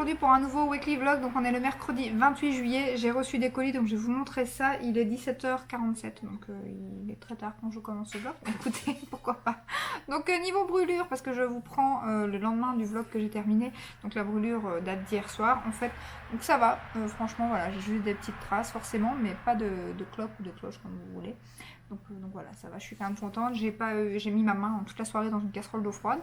aujourd'hui pour un nouveau weekly vlog. Donc on est le mercredi 28 juillet. J'ai reçu des colis donc je vais vous montrer ça. Il est 17h47 donc il est très tard quand je commence ce vlog. Écoutez, pourquoi pas. Donc niveau brûlure, parce que je vous prends le lendemain du vlog que j'ai terminé. Donc la brûlure date d'hier soir en fait. Donc ça va, franchement voilà, j'ai juste des petites traces forcément, mais pas de clope ou de cloche comme vous voulez. Donc voilà, ça va, je suis quand même contente. J'ai mis ma main toute la soirée dans une casserole d'eau froide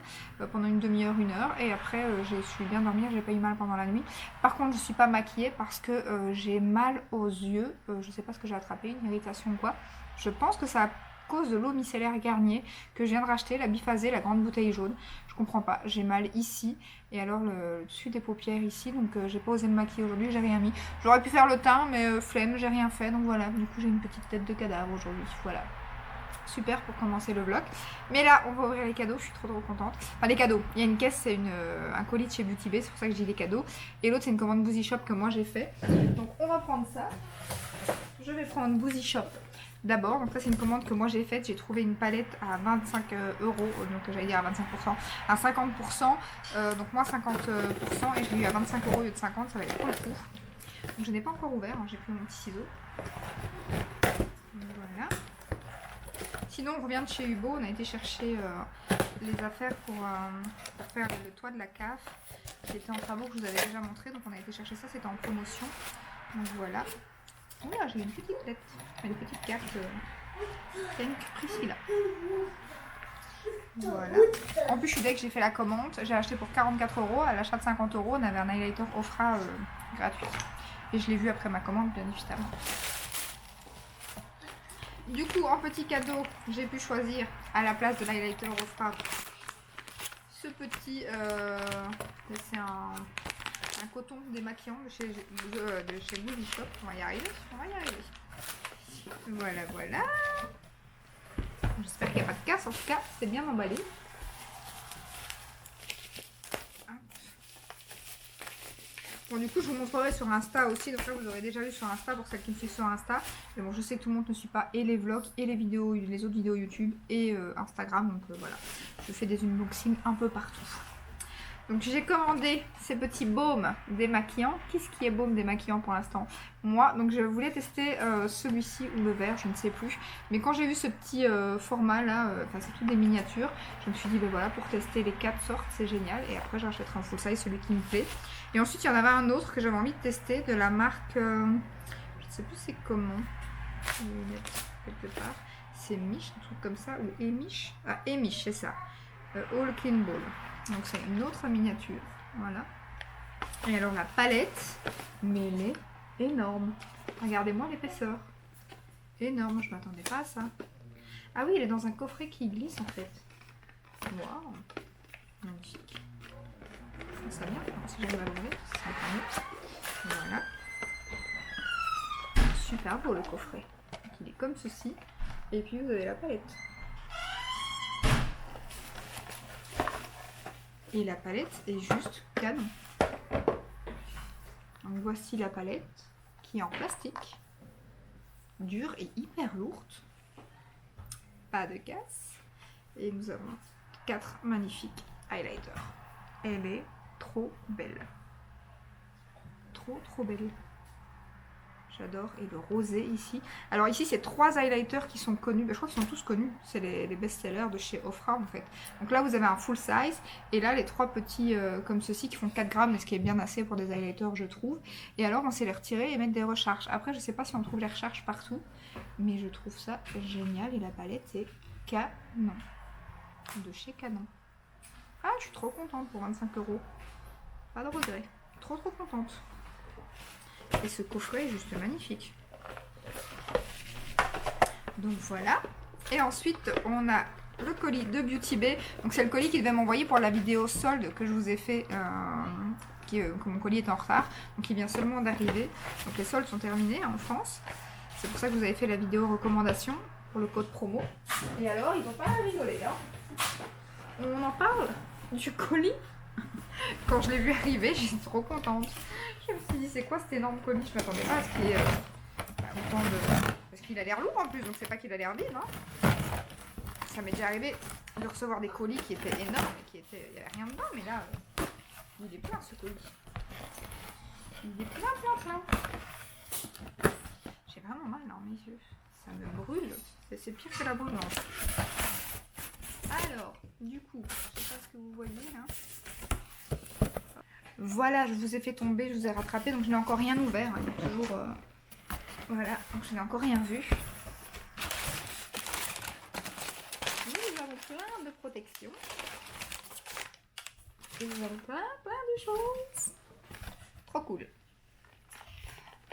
pendant une demi-heure, une heure. Et après, j'ai su bien dormir, j'ai pas eu mal pendant la nuit. Par contre, je suis pas maquillée parce que j'ai mal aux yeux. Je sais pas ce que j'ai attrapé, une irritation ou quoi. Je pense que ça a cause de l'eau micellaire Garnier que je viens de racheter, la biphasée, la grande bouteille jaune. Je comprends pas, j'ai mal ici et alors le dessus des paupières ici, donc j'ai pas osé me maquiller aujourd'hui, j'ai rien mis. J'aurais pu faire le teint mais flemme, j'ai rien fait, donc voilà, du coup j'ai une petite tête de cadavre aujourd'hui, voilà. Super pour commencer le vlog. Mais là, on va ouvrir les cadeaux, je suis trop contente. Enfin, les cadeaux, il y a une caisse, c'est un colis de chez Beauty Bay, c'est pour ça que je dis les cadeaux. Et l'autre, c'est une commande Boozy Shop que moi j'ai fait. Donc on va prendre ça. Je vais prendre Boozy Shop d'abord. Donc ça, c'est une commande que moi j'ai faite. J'ai trouvé une palette à 25 €, donc j'allais dire à 25%, à 50%. Donc moi 50% et je l'ai eu à 25 € au lieu de 50, ça va être trop le coup. Donc je n'ai pas encore ouvert, hein. J'ai pris mon petit ciseau. Voilà. Sinon, on revient de chez Hubo, on a été chercher les affaires pour faire le toit de la cave qui était en travaux que je vous avais déjà montré. Donc on a été chercher ça, c'était en promotion. Donc voilà. Voilà, j'ai une petite lettre, une petite carte Thank Priscilla. Voilà. En plus, je suis dès que j'ai fait la commande, j'ai acheté pour 44 €. À l'achat de 50 €, on avait un highlighter Ofra gratuit. Et je l'ai vu après ma commande, bien évidemment. Du coup, en petit cadeau, j'ai pu choisir à la place de l'highlighter Ofra ce petit, c'est un coton démaquillant de chez Boozy Shop. On va y arriver, on va y arriver. Voilà, voilà. J'espère qu'il n'y a pas de casse, en tout cas, c'est bien emballé. Bon, du coup, je vous montrerai sur Insta aussi. Donc là, vous aurez déjà vu sur Insta pour celles qui me suivent sur Insta. Mais bon, je sais que tout le monde ne suit pas et les vlogs et les vidéos, les autres vidéos YouTube et Instagram. Donc voilà, je fais des unboxings un peu partout. Donc j'ai commandé ces petits baumes démaquillants. Qu'est-ce qui est baume démaquillant pour l'instant? Moi, donc je voulais tester celui-ci ou le vert, je ne sais plus. Mais quand j'ai vu ce petit format là, enfin c'est tout des miniatures, je me suis dit ben voilà, pour tester les 4 sortes, c'est génial. Et après j'achèterai en full size celui qui me plaît. Et ensuite il y en avait un autre que j'avais envie de tester de la marque, je ne sais plus c'est comment, quelque part. C'est Mich, un truc comme ça, ou Emish. Ah, Emish, c'est ça. All Clean Ball. Donc c'est une autre miniature, voilà. Et alors la palette, mais elle est énorme. Regardez-moi l'épaisseur. Énorme, je m'attendais pas à ça. Ah oui, elle est dans un coffret qui glisse en fait. Waouh, magnifique. Ça vient, si j'arrive à l'ouvrir, ça sera pas mieux. Voilà. Super beau le coffret. Donc, il est comme ceci. Et puis vous avez la palette. Et la palette est juste canon. Donc voici la palette qui est en plastique, dure et hyper lourde. Pas de casse. Et nous avons 4 magnifiques highlighters. Elle est trop belle. Trop belle. J'adore. Et le rosé ici. Alors ici, c'est 3 highlighters qui sont connus. Je crois qu'ils sont tous connus. C'est les best-sellers de chez Ofra en fait. Donc là, vous avez un full size. Et là, les 3 petits comme ceci qui font 4 grammes. Ce qui est bien assez pour des highlighters, je trouve. Et alors, on sait les retirer et mettre des recharges. Après, je sais pas si on trouve les recharges partout. Mais je trouve ça génial. Et la palette, c'est canon. De chez Canon. Ah, je suis trop contente pour 25 €. Pas de regret. Trop contente. Et ce coffret est juste magnifique. Donc voilà. Et ensuite, on a le colis de Beauty Bay. Donc c'est le colis qu'il devait m'envoyer pour la vidéo solde que je vous ai fait, que mon colis est en retard. Donc il vient seulement d'arriver. Donc les soldes sont terminés en France. C'est pour ça que vous avez fait la vidéo recommandation pour le code promo. Et alors, ils vont pas rigoler, hein. On en parle du colis. Quand je l'ai vu arriver, j'étais trop contente. Je me suis dit, c'est quoi cet énorme colis? Je m'attendais pas à ce qu'il y ait autant de... Parce qu'il a l'air lourd en plus, donc c'est pas qu'il a l'air vide, hein. Ça m'est déjà arrivé de recevoir des colis qui étaient énormes et il n'y avait rien dedans, mais là, il est plein ce colis. Il est plein. J'ai vraiment mal dans mes yeux. Ça me brûle. C'est pire que la brûlance. Alors, du coup, je sais pas ce que vous voyez là. Voilà, je vous ai fait tomber, je vous ai rattrapé, donc je n'ai encore rien ouvert. Hein. Il y a toujours... Voilà, donc je n'ai encore rien vu. Nous avons plein de protections. Et nous avons plein de choses. Trop cool.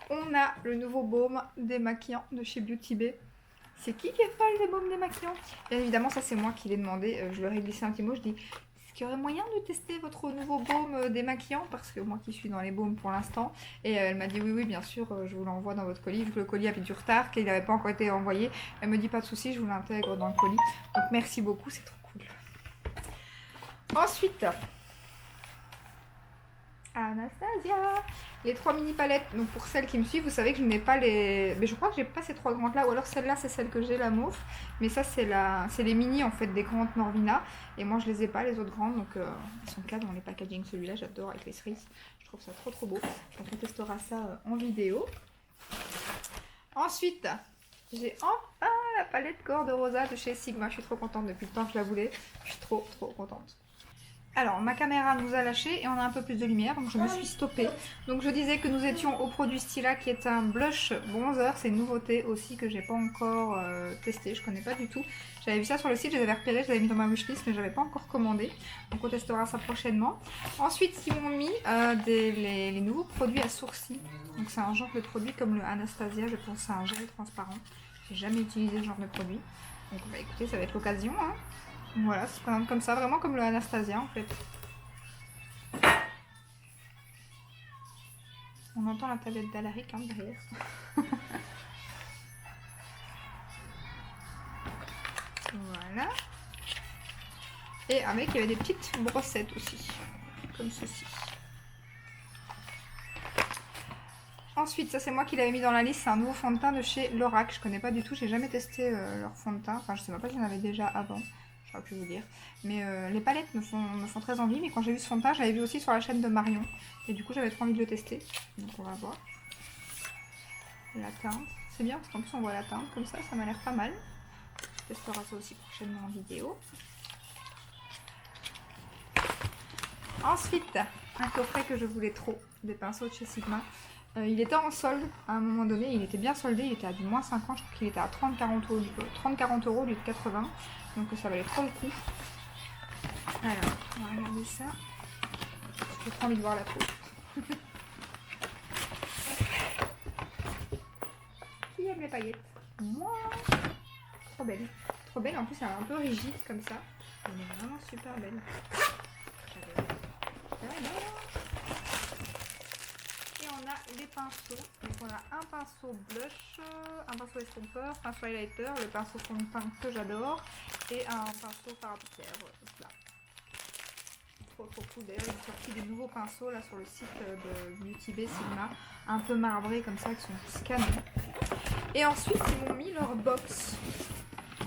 On a le nouveau baume démaquillant de chez Beauty Bay. C'est qui est fan des baumes démaquillants? Bien évidemment, ça c'est moi qui l'ai demandé. Je leur ai glissé un petit mot. Je dis, est-ce qu'il y aurait moyen de tester votre nouveau baume démaquillant? Parce que moi qui suis dans les baumes pour l'instant. Et elle m'a dit, oui, bien sûr, je vous l'envoie dans votre colis. Vu que le colis avait du retard, qu'il n'avait pas encore été envoyé. Elle me dit, pas de souci, je vous l'intègre dans le colis. Donc merci beaucoup, c'est trop cool. Ensuite... Anastasia, les 3 mini palettes. Donc pour celles qui me suivent, vous savez que je n'ai pas les... Mais je crois que j'ai pas ces 3 grandes là, ou alors celle-là c'est celle que j'ai, la mauve. Mais ça c'est les mini en fait des grandes Norvina. Et moi je les ai pas les autres grandes, donc ils sont cadres dans les packaging. Celui-là j'adore avec les cerises. Je trouve ça trop beau. Donc on testera ça en vidéo. Ensuite, j'ai enfin la palette Corde Rosa de chez Sigma. Je suis trop contente depuis le temps que je la voulais. Je suis trop contente. Alors, ma caméra nous a lâché et on a un peu plus de lumière, donc je me suis stoppée. Donc je disais que nous étions au produit Stila qui est un blush bronzer. C'est une nouveauté aussi que j'ai pas encore testé, je connais pas du tout. J'avais vu ça sur le site, je les avais repérés, je les avais mis dans ma wishlist, mais j'avais pas encore commandé. Donc on testera ça prochainement. Ensuite, ils m'ont mis les nouveaux produits à sourcils. Donc c'est un genre de produit comme le Anastasia, je pense que c'est un gel transparent. J'ai jamais utilisé ce genre de produit. Donc bah, écoutez, ça va être l'occasion, hein. Voilà, ça se présente comme ça, vraiment comme le Anastasia en fait. On entend la tablette d'Alaric hein, derrière. Voilà. Et avec, il y avait des petites brossettes aussi, comme ceci. Ensuite, ça c'est moi qui l'avais mis dans la liste, c'est un nouveau fond de teint de chez Lorac. Je connais pas du tout, j'ai jamais testé leur fond de teint. Enfin, je sais même pas si j'en avais déjà avant. J'aurais pu vous dire. Mais les palettes me font très envie. Mais quand j'ai vu ce fond de teint, je l'avais vu aussi sur la chaîne de Marion. Et du coup, j'avais trop envie de le tester. Donc on va voir. La teinte. C'est bien parce qu'en plus on voit la teinte comme ça m'a l'air pas mal. Je testerai ça aussi prochainement en vidéo. Ensuite, un coffret que je voulais trop. Des pinceaux de chez Sigma. Il était en solde à un moment donné, il était bien soldé, il était à du moins 50, je crois qu'il était à 30-40 euros au lieu de 80, donc ça valait trop le coup. Alors, on va regarder ça. J'ai trop envie de voir la peau. Qui aime les paillettes? Moi. Trop belle. Trop belle, en plus elle est un peu rigide comme ça. Elle est vraiment super belle. Les pinceaux, donc on a un pinceau blush, un pinceau estompeur, un pinceau highlighter, le pinceau fond de teint que j'adore et un pinceau fard à paupières, là. Trop cool. D'ailleurs ils ont sorti des nouveaux pinceaux là sur le site de Beauty Bay Sigma, un peu marbrés comme ça qui sont scannés. Et ensuite ils m'ont mis leur box.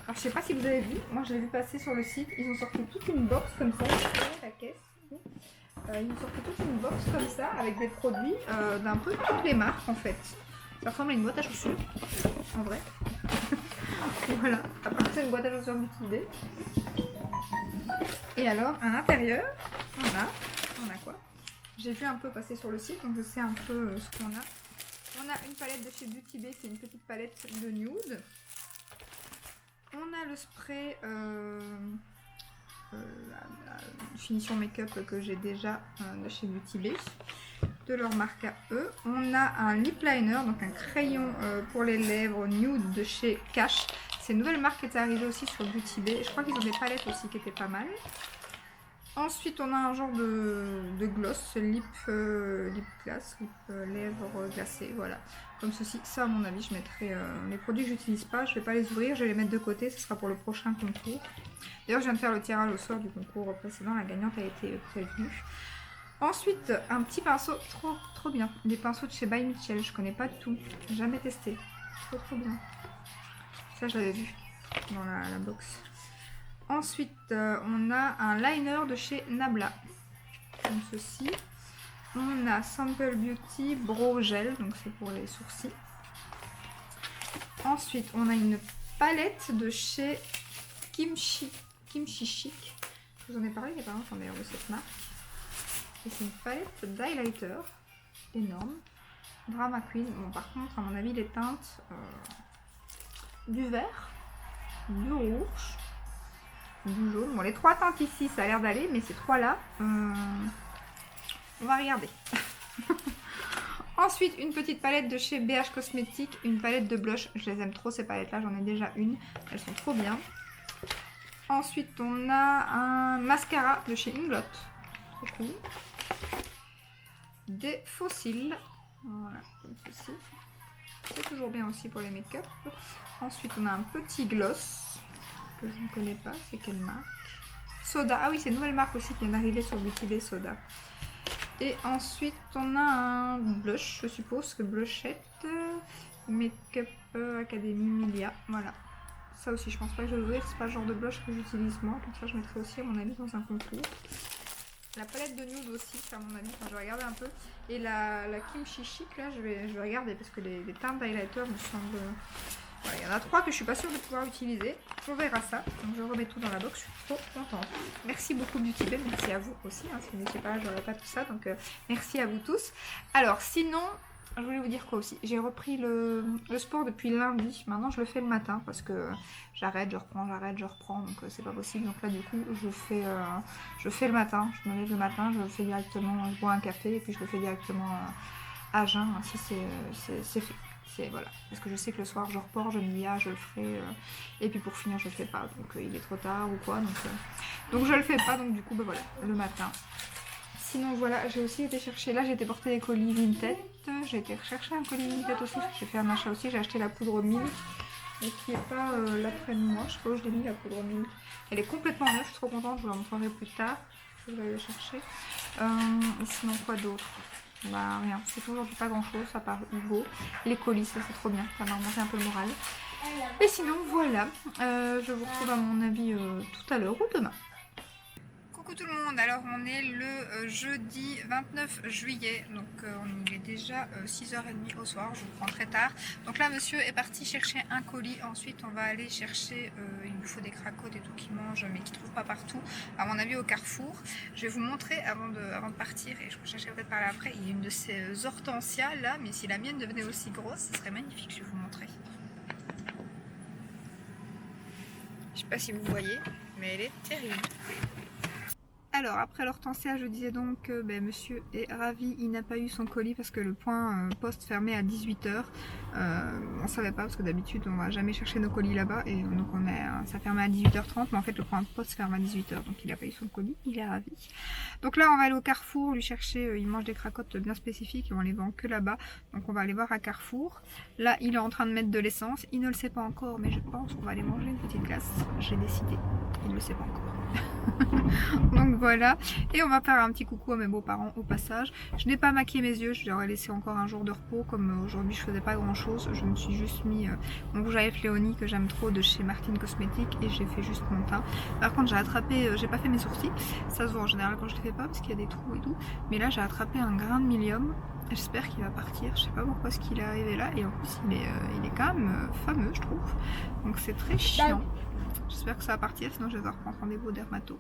Alors je sais pas si vous avez vu, moi je l'ai vu passer sur le site, ils ont sorti toute une box comme ça, la caisse. Ils ont sorti toute une box comme ça avec des produits d'un peu toutes les marques en fait. Ça ressemble à une boîte à chaussures en vrai. Voilà, à part c'est une boîte à chaussures Beauty. Et alors à l'intérieur, on a quoi? J'ai vu un peu passer sur le site donc je sais un peu ce qu'on a. On a une palette de chez Beauty Bay, c'est une petite palette de nude. On a le spray la finition make-up que j'ai déjà de chez Beauty Bay, de leur marque à eux. On a un lip liner, donc un crayon pour les lèvres nude de chez Cash. C'est une nouvelle marque qui est arrivée aussi sur Beauty Bay. Je crois qu'ils ont des palettes aussi qui étaient pas mal. Ensuite, on a un genre de gloss, lip glass, lèvres glacées, voilà. Comme ceci. Ça, à mon avis, je mettrai les produits que j'utilise pas. Je vais pas les ouvrir, je vais les mettre de côté. Ce sera pour le prochain concours. D'ailleurs, je viens de faire le tirage au sort du concours précédent. La gagnante a été prévenue. Ensuite, un petit pinceau trop bien. Des pinceaux de chez By Mitchell. Je connais pas du tout. Jamais testé. Trop bien. Ça, je l'avais vu dans la box. Ensuite, on a un liner de chez Nabla, comme ceci. On a Sample Beauty Brow Gel, donc c'est pour les sourcils. Ensuite, on a une palette de chez Kimchi Chic. Je vous en ai parlé il n'y a pas longtemps d'ailleurs de cette marque. Et c'est une palette d'highlighter énorme. Drama Queen. Bon, par contre, à mon avis, les teintes du vert, du rouge, du jaune. Bon, les trois teintes ici, ça a l'air d'aller, mais ces trois-là, on va regarder. Ensuite, une petite palette de chez BH Cosmetics, une palette de blush. Je les aime trop ces palettes-là, j'en ai déjà une. Elles sont trop bien. Ensuite, on a un mascara de chez Inglot. Trop cool. Des fossiles. Voilà, comme ceci. C'est toujours bien aussi pour les make-up. Ensuite, on a un petit gloss que je ne connais pas. C'est quelle marque? Soda. Ah oui, c'est une nouvelle marque aussi qui vient d'arriver sur Beauty Bay, Soda. Et ensuite, on a un blush, je suppose que blushette. Make-up Academy Milia. Voilà. Ça aussi, je pense pas que je vais l'ouvrir. C'est pas le genre de blush que j'utilise moi. Donc ça, je mettrai aussi à mon avis dans un contour. La palette de nude aussi, à mon avis. Enfin, je vais regarder un peu. Et la Kimchi Chic, là, je vais regarder parce que les teintes d'highlighter me semblent... Voilà, il y en a trois que je suis pas sûre de pouvoir utiliser. On verra ça. Donc je remets tout dans la box. Je suis trop contente. Merci beaucoup Beauty Bay. Merci à vous aussi. Hein. Si vous n'étiez pas là, je n'aurais pas tout ça. Donc merci à vous tous. Alors sinon, je voulais vous dire quoi aussi. J'ai repris le sport depuis lundi. Maintenant je le fais le matin parce que j'arrête, je reprends, j'arrête, je reprends. Donc c'est pas possible. Donc là du coup je fais le matin. Je me lève le matin, je le fais directement. Je bois un café et puis je le fais directement à jeun. Ainsi c'est fait. Voilà, parce que je sais que le soir je repars, je me dis ah je le ferai et puis pour finir je le fais pas, donc il est trop tard ou quoi, donc je le fais pas, donc du coup ben voilà, le matin. Sinon voilà, j'ai aussi été chercher, là j'ai été porter des colis Vinted, j'ai été chercher un colis Vinted aussi, parce que j'ai fait un achat aussi, j'ai acheté la poudre Milk, mais qui est pas là près de moi, je sais pas où je l'ai mis la poudre Milk, elle est complètement neuve, je suis trop contente, je vous la montrerai plus tard, je vais aller la chercher. Et sinon quoi d'autre? Bah rien, c'est toujours pas grand chose à part Hugo. Les colis, ça c'est trop bien, ça m'a remonté un peu le moral. Et sinon voilà, je vous retrouve à mon avis tout à l'heure ou demain. Coucou tout le monde, alors on est le jeudi 29 juillet, donc il est déjà 6h30 au soir, je vous prends très tard. Donc là monsieur est parti chercher un colis, ensuite on va aller chercher, il nous faut des cracottes et tout qui mangent mais qui ne trouvent pas partout, à mon avis au Carrefour. Je vais vous montrer avant de partir, et je chercherai peut-être par là après, il y a une de ces hortensias là, mais si la mienne devenait aussi grosse, ce serait magnifique, je vais vous montrer. Je sais pas si vous voyez, mais elle est terrible. Alors après l'hortensia, je disais donc que monsieur est ravi, il n'a pas eu son colis parce que le point poste fermait à 18 h. On savait pas parce que d'habitude on va jamais chercher nos colis là-bas et donc ça fermait à 18h30, mais en fait le point poste ferme à 18 h, donc il n'a pas eu son colis, il est ravi. Donc là on va aller au Carrefour lui chercher, il mange des cracottes bien spécifiques et on les vend que là-bas, donc on va aller voir à Carrefour. Là il est en train de mettre de l'essence, il ne le sait pas encore mais je pense qu'on va aller manger une petite glace, j'ai décidé, il ne le sait pas encore. Donc voilà, et on va faire un petit coucou à mes beaux-parents au passage. Je n'ai pas maquillé mes yeux, je leur ai laissé encore un jour de repos, comme aujourd'hui je faisais pas grand chose. Je me suis juste mis mon rouge à lèvres Léonie que j'aime trop de chez Martin Cosmetics et j'ai fait juste mon teint. Par contre j'ai attrapé, j'ai pas fait mes sourcils, ça se voit en général quand je les fais pas parce qu'il y a des trous et tout, mais là j'ai attrapé un grain de milium. J'espère qu'il va partir, je sais pas pourquoi ce qu'il est arrivé là, et en plus il est quand même fameux je trouve, donc c'est très chiant. J'espère que ça va partir, sinon je vais devoir prendre rendez-vous au dermato.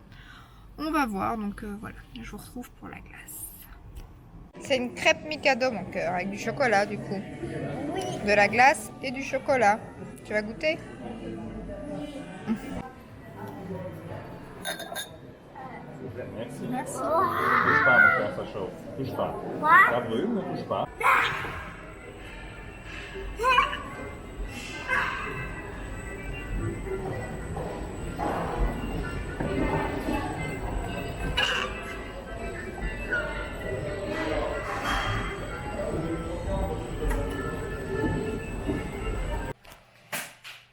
On va voir, donc voilà, je vous retrouve pour la glace. C'est une crêpe Mikado mon cœur, avec du chocolat du coup. Oui. De la glace et du chocolat. Tu vas goûter? Merci. Merci. Touche pas mon cœur, ça chauffe. Touche pas. Ça brûle, ne touche pas.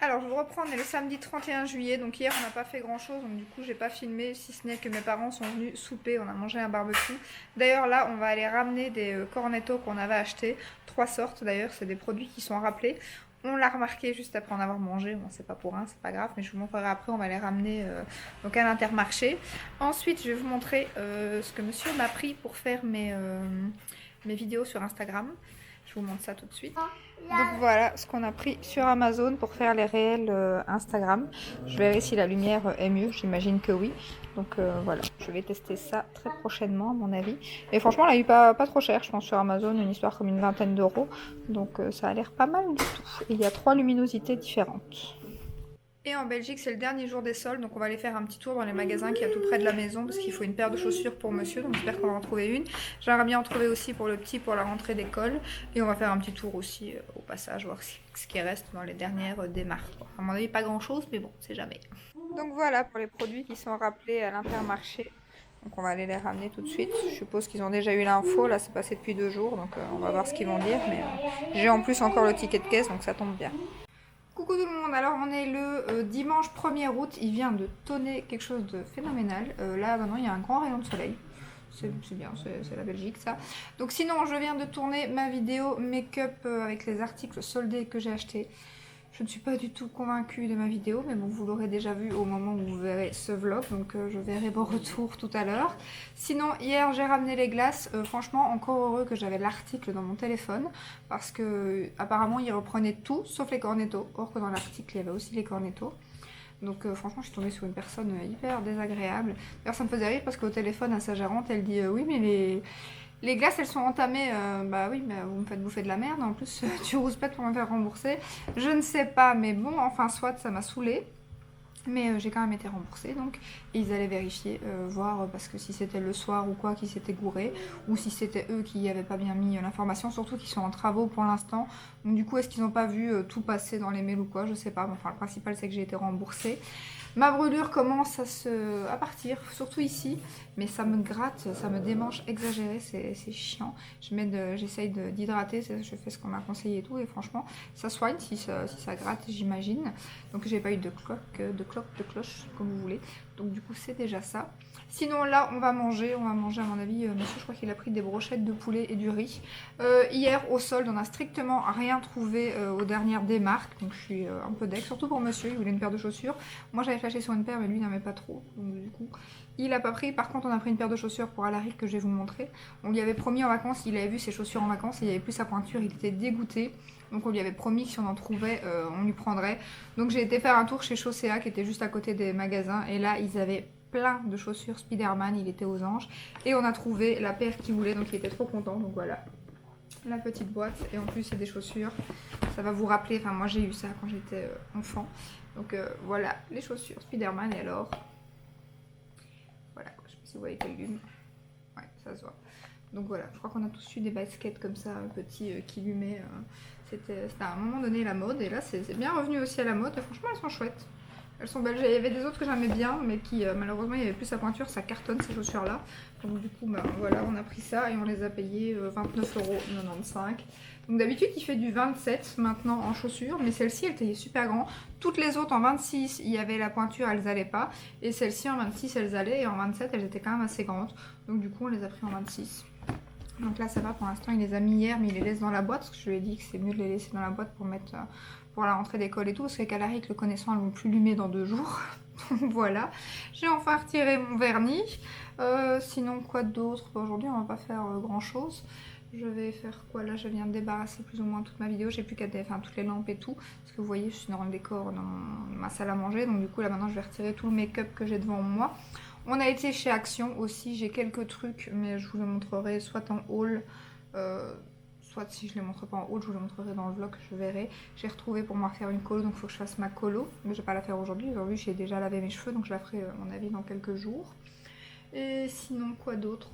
Alors je vous reprends, on est le samedi 31 juillet, donc hier on n'a pas fait grand chose, donc du coup j'ai pas filmé, si ce n'est que mes parents sont venus souper, on a mangé un barbecue. D'ailleurs là on va aller ramener des cornettos qu'on avait achetés, 3 sortes d'ailleurs, c'est des produits qui sont rappelés. On l'a remarqué juste après en avoir mangé. Bon, c'est pas pour un, c'est pas grave, mais je vous montrerai après. On va les ramener donc à l'Intermarché. Ensuite, je vais vous montrer ce que monsieur m'a pris pour faire mes vidéos sur Instagram. Je vous montre ça tout de suite. Donc voilà ce qu'on a pris sur Amazon pour faire les réels Instagram. Je verrai si la lumière est mieux, j'imagine que oui. Donc voilà, je vais tester ça très prochainement à mon avis. Et franchement, elle a eu pas trop cher, je pense, sur Amazon, une histoire comme une vingtaine d'euros. Donc ça a l'air pas mal du tout. Et il y a 3 luminosités différentes. Et en Belgique, c'est le dernier jour des soldes, donc on va aller faire un petit tour dans les magasins qui est tout près de la maison parce qu'il faut une paire de chaussures pour monsieur, donc j'espère qu'on va en trouver une. J'aimerais bien en trouver aussi pour le petit pour la rentrée d'école et on va faire un petit tour aussi au passage, voir ce qui reste dans les dernières démarques. Bon, à mon avis, pas grand chose, mais bon, c'est jamais. Donc voilà pour les produits qui sont rappelés à l'Intermarché. Donc on va aller les ramener tout de suite. Je suppose qu'ils ont déjà eu l'info, là c'est passé depuis 2 jours, donc on va voir ce qu'ils vont dire. Mais j'ai en plus encore le ticket de caisse, donc ça tombe bien. Coucou tout le monde, alors on est le dimanche 1er août, il vient de tonner quelque chose de phénoménal. Là maintenant il y a un grand rayon de soleil, c'est bien, c'est la Belgique ça. Donc sinon je viens de tourner ma vidéo make-up avec les articles soldés que j'ai achetés. Je ne suis pas du tout convaincue de ma vidéo, mais bon, vous l'aurez déjà vu au moment où vous verrez ce vlog, donc je verrai vos retours tout à l'heure. Sinon, hier, j'ai ramené les glaces. Franchement, encore heureux que j'avais l'article dans mon téléphone, parce que apparemment, il reprenait tout, sauf les cornettos. Or que dans l'article, il y avait aussi les cornettos. Donc franchement, je suis tombée sur une personne hyper désagréable. D'ailleurs, ça me faisait rire parce qu'au téléphone, à sa gérante, elle dit oui, mais les glaces, elles sont entamées. Bah oui, mais vous me faites bouffer de la merde. En plus, tu rouspètes pour me faire rembourser. Je ne sais pas, mais bon, enfin, soit ça m'a saoulée. Mais j'ai quand même été remboursée, donc. Et ils allaient vérifier, voir, parce que si c'était le soir ou quoi, qui s'était gouré. Ou si c'était eux qui n'avaient pas bien mis l'information. Surtout qu'ils sont en travaux pour l'instant. Donc du coup, est-ce qu'ils n'ont pas vu tout passer dans les mails ou quoi? Je sais pas. Mais, enfin, le principal, c'est que j'ai été remboursée. Ma brûlure commence à partir, surtout ici, mais ça me gratte, ça me démange exagéré, c'est chiant. J'essaye d'hydrater, je fais ce qu'on m'a conseillé et tout, et franchement, ça soigne si ça gratte, j'imagine. Donc j'ai pas eu de cloche, comme vous voulez. Donc du coup, c'est déjà ça. Sinon là, on va manger à mon avis, monsieur, je crois qu'il a pris des brochettes de poulet et du riz. Hier, au solde, on n'a strictement rien trouvé aux dernières démarques, donc je suis un peu deck, surtout pour monsieur, il voulait une paire de chaussures. Moi, j'avais flashé sur une paire, mais lui n'en avait pas trop, donc du coup, il a pas pris. Par contre, on a pris une paire de chaussures pour Alaric que je vais vous montrer. On lui avait promis en vacances, il avait vu ses chaussures en vacances, il n'y avait plus sa pointure, il était dégoûté. Donc on lui avait promis que si on en trouvait, on lui prendrait. Donc j'ai été faire un tour chez Chaussea, qui était juste à côté des magasins, et là, ils avaient plein de chaussures Spider-Man, il était aux anges. Et on a trouvé la paire qu'il voulait, donc il était trop content, donc voilà. La petite boîte, et en plus c'est des chaussures. Ça va vous rappeler, enfin moi j'ai eu ça quand j'étais enfant. Donc voilà, les chaussures Spider-Man, et alors... Voilà, je sais pas si vous voyez quelle lune. Ouais, ça se voit. Donc voilà, je crois qu'on a tous eu des baskets comme ça, petits qui lumaient. C'était à un moment donné la mode, et là c'est bien revenu aussi à la mode, et franchement elles sont chouettes. Elles sont belles. Il y avait des autres que j'aimais bien, mais qui malheureusement il n'y avait plus sa pointure, ça cartonne ces chaussures là. Donc du coup bah, voilà, on a pris ça et on les a payés 29,95 €. Donc d'habitude il fait du 27 maintenant en chaussures, mais celle-ci elle taillait super grand. Toutes les autres en 26 il y avait la pointure, elles allaient pas. Et celle-ci en 26 elles allaient, et en 27 elles étaient quand même assez grandes. Donc du coup on les a pris en 26. Donc là ça va, pour l'instant il les a mis hier, mais il les laisse dans la boîte, parce que je lui ai dit que c'est mieux de les laisser dans la boîte pour mettre... pour la rentrée d'école et tout, parce qu'avec Alaric, le connaissant, elles vont plus lumer dans 2 jours. Donc voilà, j'ai enfin retiré mon vernis. Sinon, quoi d'autre? Aujourd'hui, on va pas faire grand chose. Je vais faire quoi là? Je viens de débarrasser plus ou moins toute ma vidéo. J'ai plus qu'à toutes les lampes et tout. Parce que vous voyez, je suis dans le décor dans ma salle à manger. Donc du coup, là maintenant, je vais retirer tout le make-up que j'ai devant moi. On a été chez Action aussi. J'ai quelques trucs, mais je vous les montrerai soit en haul. Soit si je ne les montre pas en haut, je vous les montrerai dans le vlog, je verrai. J'ai retrouvé pour moi faire une colo, donc il faut que je fasse ma colo. Mais je ne vais pas la faire aujourd'hui. Aujourd'hui, j'ai déjà lavé mes cheveux, donc je la ferai à mon avis dans quelques jours. Et sinon, quoi d'autre?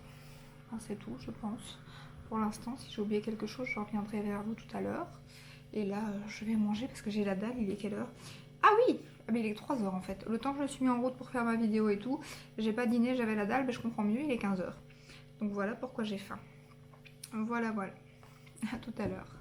Enfin, c'est tout, je pense. Pour l'instant, si j'ai oublié quelque chose, je reviendrai vers vous tout à l'heure. Et là, je vais manger parce que j'ai la dalle. Il est quelle heure? Ah oui! Ah, mais il est 3 h en fait. Le temps que je me suis mis en route pour faire ma vidéo et tout, j'ai pas dîné, j'avais la dalle, mais je comprends mieux, il est 15 h. Donc voilà pourquoi j'ai faim. Voilà, voilà. À tout à l'heure.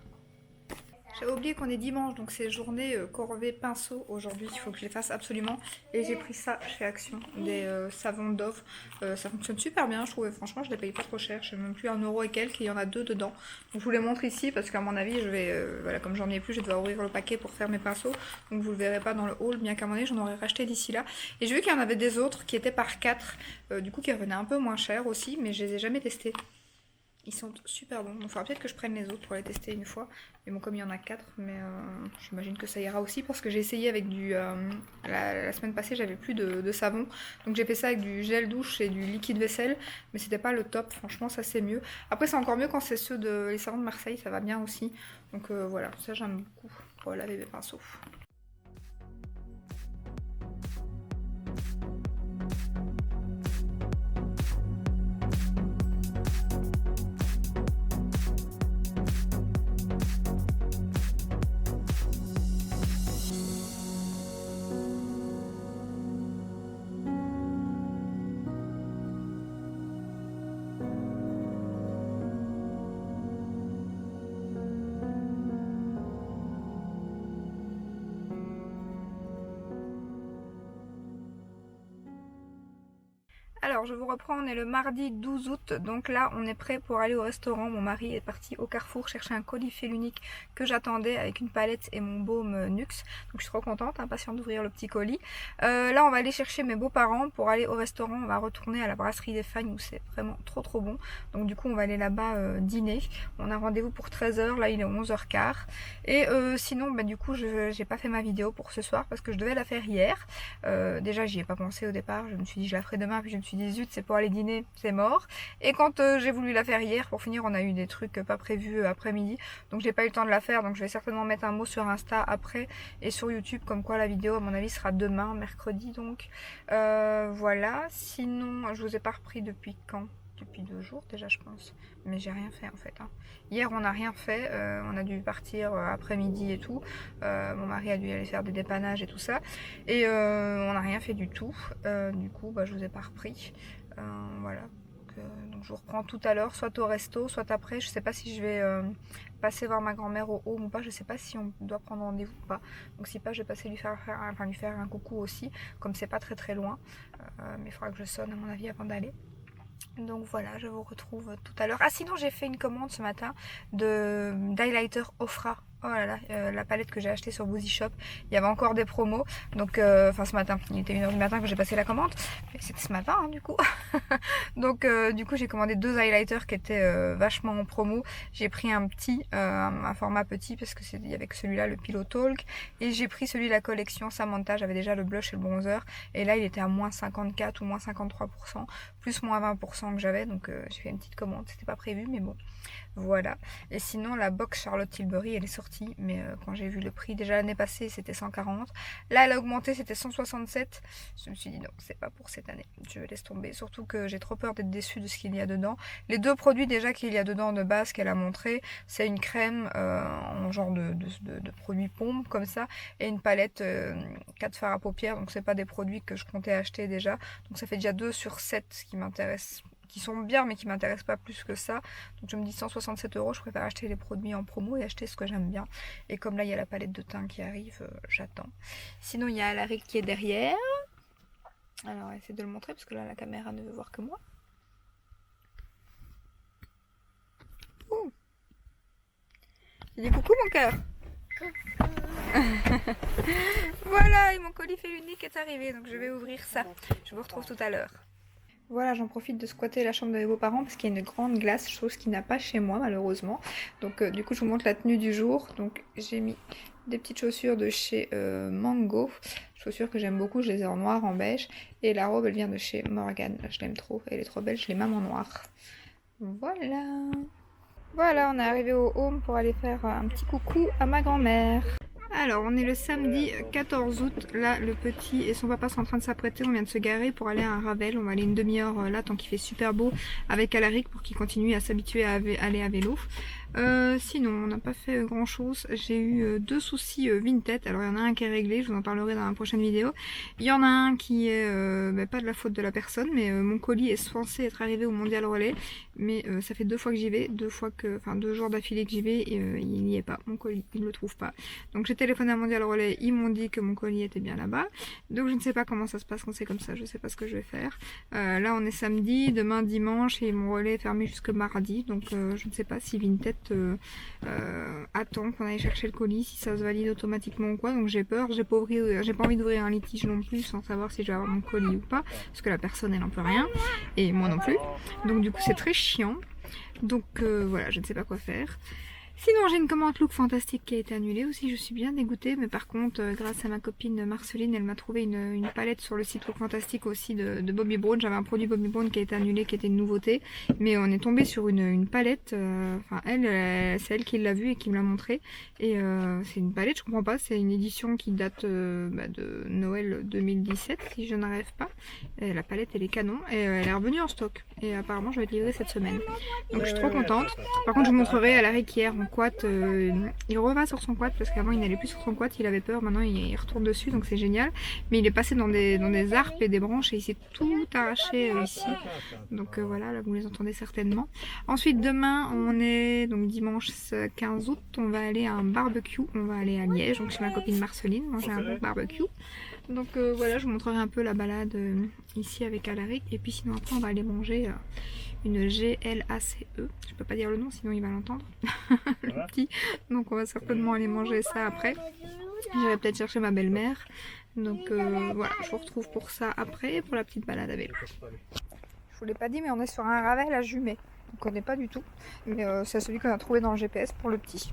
J'avais oublié qu'on est dimanche, donc c'est journée corvée pinceau aujourd'hui. Il faut que je les fasse absolument. Et j'ai pris ça chez Action, des savons Dove. Ça fonctionne super bien, je trouvais. Franchement, je les paye pas trop cher. Je sais même plus 1€ et quelques. Et il y en a 2 dedans. Donc je vous les montre ici parce qu'à mon avis, je vais, voilà, comme j'en ai plus, je vais devoir ouvrir le paquet pour faire mes pinceaux. Donc vous le verrez pas dans le haul, bien qu'à mon avis, j'en aurais racheté d'ici là. Et j'ai vu qu'il y en avait des autres qui étaient par 4, du coup qui revenaient un peu moins cher aussi, mais je les ai jamais testés. Ils sont super bons. Il faudra peut-être que je prenne les autres pour les tester une fois. Mais bon, comme il y en a 4, mais j'imagine que ça ira aussi parce que j'ai essayé avec du... la semaine passée, j'avais plus de savon. Donc j'ai fait ça avec du gel douche et du liquide vaisselle. Mais c'était pas le top. Franchement, ça c'est mieux. Après, c'est encore mieux quand c'est ceux de les savons de Marseille. Ça va bien aussi. Donc voilà, ça j'aime beaucoup pour laver mes pinceaux. Alors je vous reprends, on est le mardi 12 août, donc là on est prêt pour aller au restaurant. Mon mari est parti au Carrefour chercher un colis fil unique que j'attendais avec une palette et mon baume Nux. Donc je suis trop contente, impatiente d'ouvrir le petit colis. Là on va aller chercher mes beaux-parents pour aller au restaurant. On va retourner à la brasserie des Fagnes où c'est vraiment trop bon. Donc du coup on va aller là-bas dîner. On a rendez-vous pour 13 h, là il est 11 h 15. Et sinon bah, du coup j'ai pas fait ma vidéo pour ce soir parce que je devais la faire hier. Déjà j'y ai pas pensé au départ, je me suis dit je la ferai demain, puis je me suis dit zut, c'est pour aller dîner, c'est mort. Et quand j'ai voulu la faire hier, pour finir on a eu des trucs pas prévus après-midi, donc j'ai pas eu le temps de la faire. Donc je vais certainement mettre un mot sur Insta après et sur YouTube comme quoi la vidéo à mon avis sera demain, mercredi. Donc voilà, sinon je vous ai pas repris depuis quand? Depuis 2 jours déjà je pense, mais j'ai rien fait en fait hein. Hier on n'a rien fait, on a dû partir après-midi et tout, mon mari a dû aller faire des dépannages et tout ça, et on n'a rien fait du tout, du coup bah, je vous ai pas repris, voilà. Donc je vous reprends tout à l'heure, soit au resto, soit après. Je sais pas si je vais passer voir ma grand-mère au home ou pas, je sais pas si on doit prendre rendez-vous ou pas. Donc si pas, je vais passer lui faire un coucou aussi, comme c'est pas très loin, mais il faudra que je sonne à mon avis avant d'aller. Donc voilà, je vous retrouve tout à l'heure. Ah sinon j'ai fait une commande ce matin d'highlighter Ofra. Oh là là, la palette que j'ai achetée sur Boozy Shop, il y avait encore des promos. Donc, enfin ce matin, il était 1 h du matin que j'ai passé la commande. C'était ce matin hein, du coup. Donc du coup j'ai commandé 2 highlighters qui étaient vachement en promo. J'ai pris un petit, un format petit parce que il y avait que celui-là, le Pillow Talk. Et j'ai pris celui de la collection Samantha, j'avais déjà le blush et le bronzer. Et là il était à moins 54 ou moins 53%, plus moins 20% que j'avais. Donc j'ai fait une petite commande, c'était pas prévu mais bon. Voilà. Et sinon la box Charlotte Tilbury elle est sortie, mais quand j'ai vu le prix, déjà l'année passée c'était 140, là elle a augmenté, c'était 167. Je me suis dit non, c'est pas pour cette année, je laisse tomber, surtout que j'ai trop peur d'être déçue de ce qu'il y a dedans. Les 2 produits déjà qu'il y a dedans de base qu'elle a montré, c'est une crème en genre de produit pompe comme ça, et une palette 4 fards à paupières, donc c'est pas des produits que je comptais acheter déjà, donc ça fait déjà 2 sur 7 ce qui m'intéresse, qui sont bien mais qui m'intéressent pas plus que ça. Donc je me dis 167 €, je préfère acheter les produits en promo et acheter ce que j'aime bien. Et comme là il y a la palette de teint qui arrive, j'attends. Sinon il y a Alaric qui est derrière. Alors essaie de le montrer parce que là la caméra ne veut voir que moi. Ouh. Tu dis coucou mon cœur. Voilà, et mon colis fait unique est arrivé, donc je vais ouvrir ça. Je vous retrouve tout à l'heure. Voilà, j'en profite de squatter la chambre de mes beaux-parents parce qu'il y a une grande glace, chose qu'il n'y a pas chez moi malheureusement. Donc du coup je vous montre la tenue du jour. Donc j'ai mis des petites chaussures de chez Mango, chaussures que j'aime beaucoup, je les ai en noir, en beige. Et la robe elle vient de chez Morgan, je l'aime trop, elle est trop belle, je l'ai même en noir. Voilà. Voilà, on est arrivé au home pour aller faire un petit coucou à ma grand-mère. Alors on est le samedi 14 août, là le petit et son papa sont en train de s'apprêter, on vient de se garer pour aller à un Ravel, on va aller une demi-heure là tant qu'il fait super beau avec Alaric pour qu'il continue à s'habituer à aller à vélo. Sinon, on n'a pas fait grand chose. J'ai eu deux soucis Vinted. Alors, il y en a un qui est réglé, je vous en parlerai dans la prochaine vidéo. Il y en a un qui est pas de la faute de la personne, mais mon colis est censé être arrivé au Mondial Relais. Mais ça fait 2 fois que j'y vais, 2 jours d'affilée que j'y vais, et il n'y est pas. Mon colis, il ne le trouve pas. Donc, j'ai téléphoné à Mondial Relais, ils m'ont dit que mon colis était bien là-bas. Donc, je ne sais pas comment ça se passe quand c'est comme ça, je sais pas ce que je vais faire. Là, on est samedi, demain dimanche, et mon relais est fermé jusque mardi. Donc, je ne sais pas si Vinted attend qu'on aille chercher le colis, si ça se valide automatiquement ou quoi. Donc j'ai peur, j'ai pas envie d'ouvrir un litige non plus sans savoir si je vais avoir mon colis ou pas, parce que la personne elle en peut rien et moi non plus. Donc du coup c'est très chiant. Donc voilà, je ne sais pas quoi faire. Sinon j'ai une commande Look Fantastique qui a été annulée aussi, je suis bien dégoûtée, mais par contre grâce à ma copine Marceline, elle m'a trouvé une palette sur le site Look Fantastique aussi de Bobbi Brown. J'avais un produit Bobbi Brown qui a été annulé, qui était une nouveauté, mais on est tombé sur une palette, enfin c'est elle qui l'a vue et qui me l'a montré, et c'est une palette, je comprends pas, c'est une édition qui date de Noël 2017 si je n'arrive pas, et la palette elle est canon, et elle est revenue en stock, et apparemment je vais être livrée cette semaine, donc je suis trop contente. Par contre je vous montrerai à l'arrêt qu'hier quad, il revient sur son quad parce qu'avant il n'allait plus sur son quad, il avait peur, maintenant il retourne dessus donc c'est génial, mais il est passé dans des arbres et des branches et il s'est tout arraché ici, donc voilà, là vous les entendez certainement. Ensuite demain on est donc dimanche 15 août, on va aller à un barbecue, on va aller à Liège, donc chez ma copine Marceline, manger un bon barbecue. Donc voilà, je vous montrerai un peu la balade ici avec Alaric, et puis sinon après on va aller manger une GLACE, je peux pas dire le nom sinon il va l'entendre, le petit, donc on va certainement aller manger ça après. J'irai peut-être chercher ma belle-mère, donc voilà, je vous retrouve pour ça après, pour la petite balade à vélo. Je vous l'ai pas dit, mais on est sur un Ravel à Jumet, on connaît pas du tout, mais c'est celui qu'on a trouvé dans le GPS pour le petit.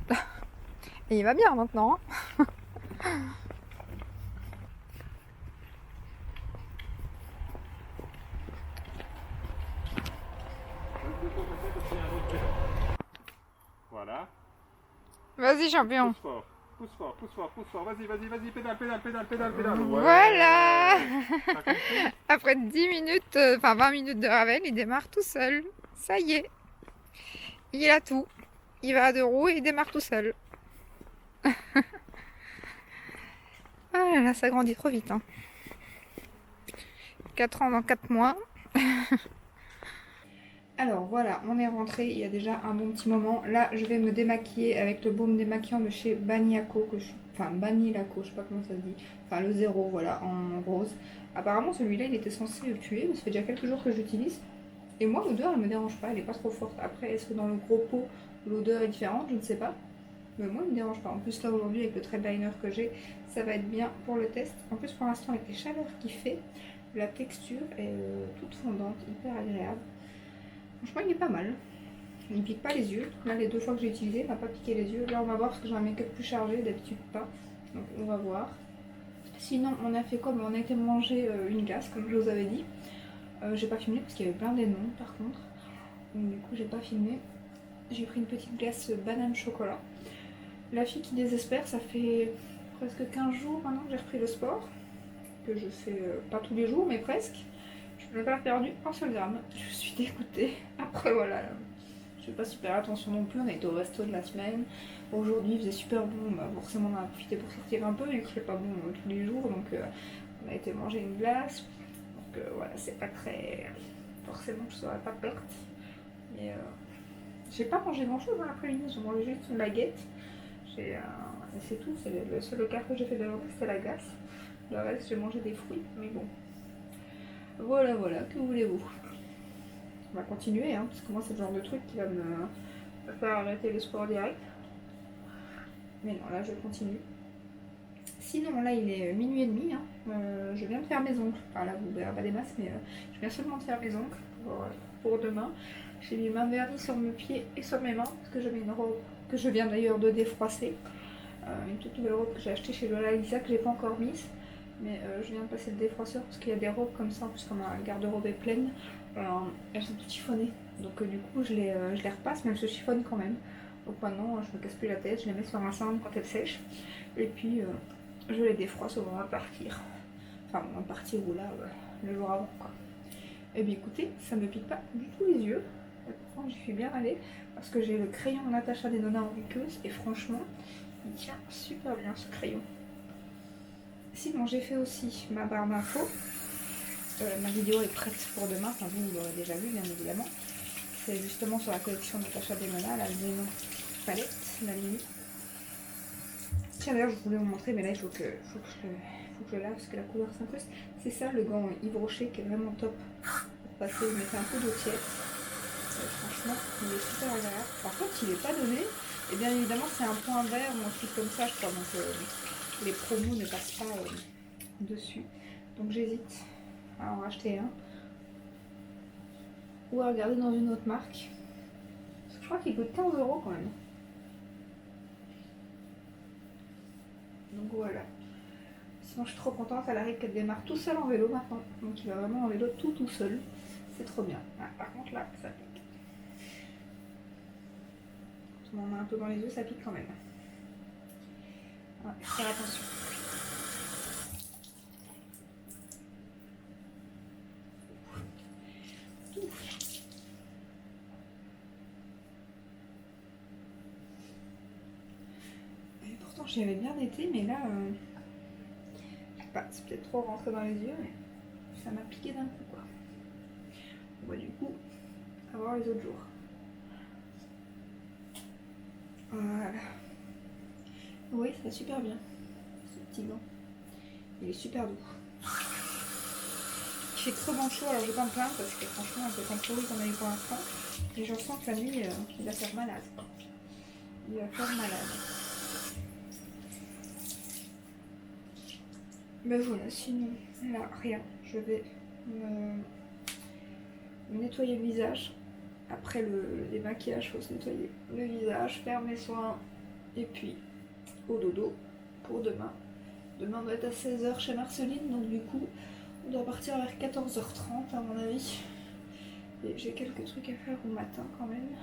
Et il va bien maintenant, hein. Voilà. Vas-y champion. Pousse fort. Vas-y, pédale. Voilà. Après 10 minutes, enfin 20 minutes de Ravel, il démarre tout seul. Ça y est. Il a tout. Il va à 2 roues et il démarre tout seul. Ah là là, ça grandit trop vite. Hein. 4 ans dans 4 mois. Alors voilà, on est rentré il y a déjà un bon petit moment. Là, je vais me démaquiller avec le baume démaquillant de chez Baniaco, Banilaco, je sais pas comment ça se dit. Enfin, le 0, voilà, en rose. Apparemment, celui-là, il était censé le tuer, mais ça fait déjà quelques jours que j'utilise. Et moi, l'odeur, elle me dérange pas, elle est pas trop forte. Après, est-ce que dans le gros pot, l'odeur est différente? Je ne sais pas. Mais moi, elle me dérange pas. En plus, là, aujourd'hui, avec le thread liner que j'ai, ça va être bien pour le test. En plus, pour l'instant, avec les chaleurs qu'il fait, la texture est toute fondante, hyper agréable. Franchement, il est pas mal. Il pique pas les yeux. Là, les 2 fois que j'ai utilisé, il m'a pas piqué les yeux. Là, on va voir parce que j'ai un make-up plus chargé, d'habitude pas. Donc, on va voir. Sinon, on a fait quoi? On a été manger une glace, comme je vous avais dit. J'ai pas filmé parce qu'il y avait plein d'énoncts par contre. Donc, du coup, j'ai pas filmé. J'ai pris une petite glace banane chocolat. La fille qui désespère, ça fait presque 15 jours maintenant que j'ai repris le sport. Que je fais pas tous les jours, mais presque. Je n'ai pas perdu un seul gramme. Je suis dégoûtée. Après voilà, je fais pas super attention non plus. On a été au resto de la semaine. Aujourd'hui il faisait super bon. Bah, forcément on a profité pour sortir un peu vu que je fais pas bon tous les jours. Donc on a été manger une glace. Donc voilà, c'est pas très... Forcément je serais pas perte. Mais j'ai pas mangé grand chose dans l'après-midi. J'ai mangé juste une baguette. C'est tout. C'est le seul écart que j'ai fait de la journée, c'était la glace. Le reste j'ai mangé des fruits. Mais bon. Voilà, que voulez-vous? On va continuer, hein, parce que moi c'est le genre de truc qui va me faire arrêter le sport direct. Mais non, là je continue. Sinon, là il est minuit et demi, hein. Je viens de faire mes ongles. Enfin là vous verrez pas des masses, mais je viens seulement de faire mes ongles pour demain. J'ai mis main vernis sur mes pieds et sur mes mains, parce que j'avais une robe que je viens d'ailleurs de défroisser. Une toute nouvelle robe que j'ai achetée chez Lola Lisa que j'ai pas encore mise. Mais je viens de passer le défroisseur parce qu'il y a des robes comme ça, en plus quand ma garde-robe est pleine, elles sont toutes chiffonnées. Donc du coup je les repasse, mais elles se chiffonnent quand même. Donc maintenant je me casse plus la tête, je les mets sur un cendre quand elles sèchent. Et puis je les défroisse au moment de partir. Enfin au moment de partir ou là, le jour avant quoi. Et bien écoutez, ça me pique pas du tout les yeux. Et pourtant j'y suis bien allée parce que j'ai le crayon Natasha Denona Henriqueuse et franchement il tient super bien ce crayon. Sinon j'ai fait aussi ma barre d'infos. Ma vidéo est prête pour demain, enfin vous l'aurez déjà vu bien évidemment. C'est justement sur la collection Natasha Denona, la Zénon palette, la mini. Tiens d'ailleurs je voulais vous montrer mais là il faut que je le lave parce que la couleur s'impose. C'est ça le gant Yves Rocher qui est vraiment top pour passer, vous mettez un peu d'eau tiède. Franchement il est super agréable. Par contre il n'est pas donné et bien évidemment c'est un point vert ou un truc comme ça je crois donc les promos ne passent pas dessus. Donc j'hésite à en racheter un ou à regarder dans une autre marque. Parce que je crois qu'il coûte 15 € quand même. Donc voilà. Sinon je suis trop contente, elle arrive qu'elle démarre tout seul en vélo maintenant. Donc il va vraiment en vélo tout seul. C'est trop bien. Ah, par contre là, ça pique. Quand on en a un peu dans les yeux, ça pique quand même. Ouais, faire attention. Et pourtant j'y avais bien été, mais là... je sais pas, c'est peut-être trop rentré dans les yeux, mais ça m'a piqué d'un coup quoi. Bon, du coup, à voir les autres jours. Voilà. Oui, ça va super bien, ce petit gant. Il est super doux. Il fait trop chaud, alors je vais pas me plaindre parce que franchement, avec le temps pourri qu'on a eu pour l'instant, et je sens que la nuit, il va faire malade. Il va faire malade. Mais voilà, sinon, là, rien. Je vais me nettoyer le visage. Après le démaquillage, il faut se nettoyer le visage, faire mes soins, et puis au dodo pour demain. Demain on doit être à 16 h chez Marceline, donc du coup on doit partir vers 14 h 30 à mon avis. Et j'ai quelques trucs à faire au matin quand même.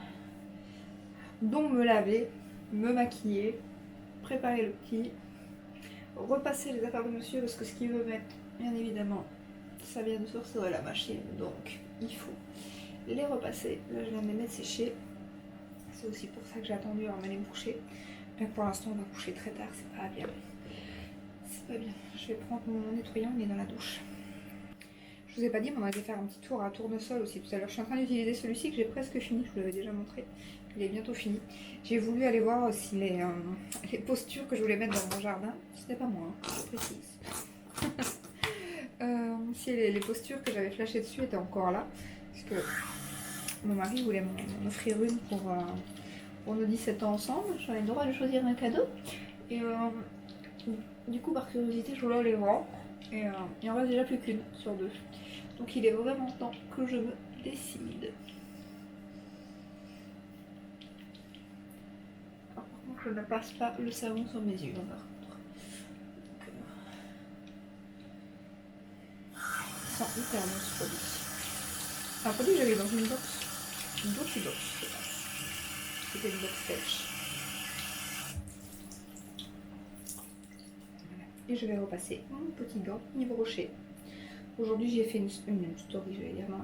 Dont me laver, me maquiller, préparer le petit, repasser les affaires de monsieur parce que ce qu'il veut mettre, bien évidemment, ça vient de sortir de la machine, donc il faut les repasser. Là je viens de les mettre sécher. C'est aussi pour ça que j'ai attendu avant d'aller me coucher. Mais pour l'instant on va coucher très tard, c'est pas bien. C'est pas bien. Je vais prendre mon nettoyant, il est dans la douche. Je vous ai pas dit, mais on allait faire un petit tour à tournesol aussi tout à l'heure. Je suis en train d'utiliser celui-ci que j'ai presque fini, je vous l'avais déjà montré. Il est bientôt fini. J'ai voulu aller voir aussi les postures que je voulais mettre dans mon jardin. C'était pas moi, hein, je précise. Si les postures que j'avais flashées dessus étaient encore là. Parce que mon mari voulait m'en offrir une pour nos 17 ans ensemble. J'avais le droit de choisir un cadeau. Et du coup, par curiosité, je voulais aller voir. Et il en reste déjà plus qu'une sur deux. Donc il est vraiment temps que je me décide. Alors, par contre, je ne passe pas le savon sur mes yeux, par contre. Il sent hyper bon ce produit. C'est un produit que j'avais dans une box. Une box, je sais pas. C'était une box sèche. Et je vais repasser mon petit gant Yves Rocher. Aujourd'hui j'ai fait une story, je vais dire, non,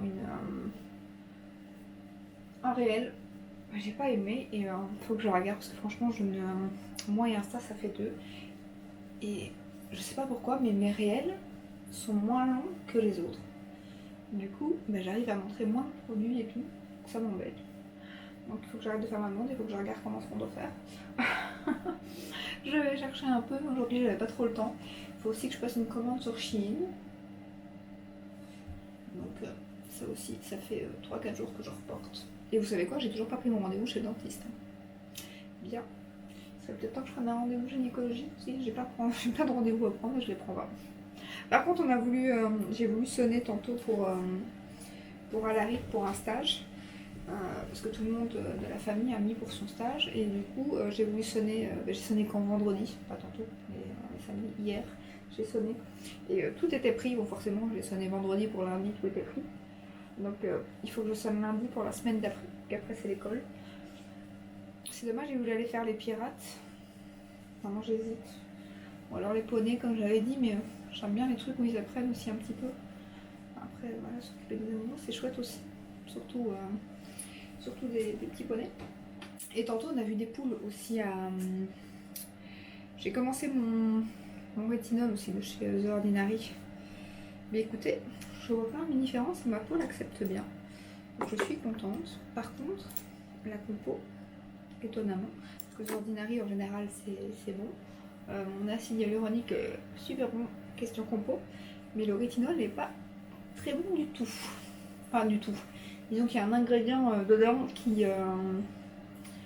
un réel. J'ai pas aimé et faut que je regarde parce que franchement moi et Insta ça fait deux. Et je sais pas pourquoi mais mes réels sont moins longs que les autres. Du coup j'arrive à montrer moins de produits et tout. Ça m'embête. Donc il faut que j'arrête de faire ma demande, il faut que je regarde comment ce qu'on doit faire. Je vais chercher un peu, aujourd'hui j'avais pas trop le temps. Il faut aussi que je passe une commande sur Shein. Donc ça aussi, ça fait 3-4 jours que je reporte. Et vous savez quoi, j'ai toujours pas pris mon rendez-vous chez le dentiste. Bien. Ça fait peut-être temps que je prenne un rendez-vous gynécologique aussi. J'ai pas de rendez-vous à prendre, mais je les prends pas. Par contre, j'ai voulu sonner tantôt pour Alaric pour un stage. Parce que tout le monde de la famille a mis pour son stage et du coup j'ai voulu sonner, j'ai sonné quand vendredi, pas tantôt, mais samedi, hier j'ai sonné et tout était pris, bon forcément j'ai sonné vendredi pour lundi, tout était pris, donc il faut que je sonne lundi pour la semaine d'après, qu'après c'est l'école. C'est dommage, j'ai voulu aller faire les pirates, vraiment j'hésite, ou alors les poneys comme j'avais dit, mais j'aime bien les trucs où ils apprennent aussi un petit peu. Après voilà, s'occuper des animaux c'est chouette aussi, surtout surtout des petits poneys. Et tantôt on a vu des poules aussi à... J'ai commencé mon rétinol aussi de chez The Ordinary. Mais écoutez, je vois pas une différence et ma peau l'accepte bien. Donc je suis contente. Par contre, la compo, étonnamment, parce que The Ordinary en général c'est bon. Mon acide hyaluronique est super bon, question compo. Mais le rétinol n'est pas très bon du tout. Enfin du tout. Disons qu'il y a un ingrédient dedans qui...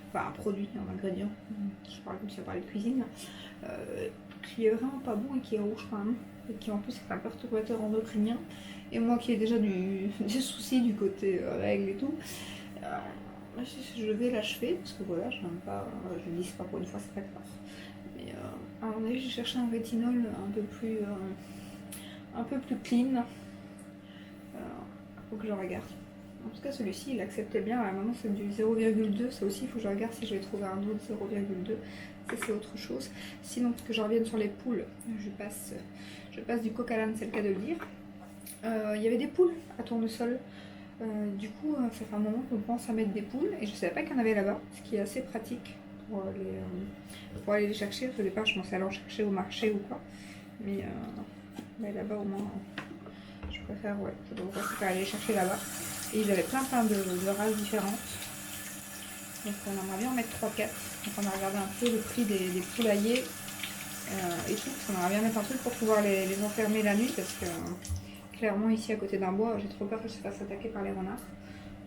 enfin un produit, un ingrédient. Je parle comme si on parlait de cuisine. Qui est vraiment pas bon et qui est rouge quand même. Et qui en plus est un perturbateur endocrinien. Et moi qui ai déjà des soucis du côté règles et tout. Je vais l'achever parce que voilà, je n'aime pas, je ne dis pas pour une fois, c'est pas grave. Mais à mon avis, j'ai cherché un rétinol un peu plus clean. Faut que je regarde. En tout cas, celui-ci, il acceptait bien. Alors, maintenant, c'est du 0,2. Ça aussi, il faut que je regarde si je vais trouver un autre 0,2. Ça, c'est autre chose. Sinon, que je revienne sur les poules, je passe du coq à l'âne, c'est le cas de le dire. Il y avait des poules à tournesol. Du coup, ça fait un moment qu'on pense à mettre des poules. Et je ne savais pas qu'il y en avait là-bas, ce qui est assez pratique pour aller les chercher. Parce qu'au départ, je pensais aller en chercher au marché ou quoi. Mais là-bas, au moins, je préfère aller les chercher là-bas. Et ils avaient plein de races différentes. Donc on aimerait bien en mettre 3-4. Donc on a regardé un peu le prix des poulaillers et tout. On aimerait bien mettre un truc pour pouvoir les enfermer la nuit. Parce que clairement ici à côté d'un bois, j'ai trop peur que je se fasse attaquer par les renards.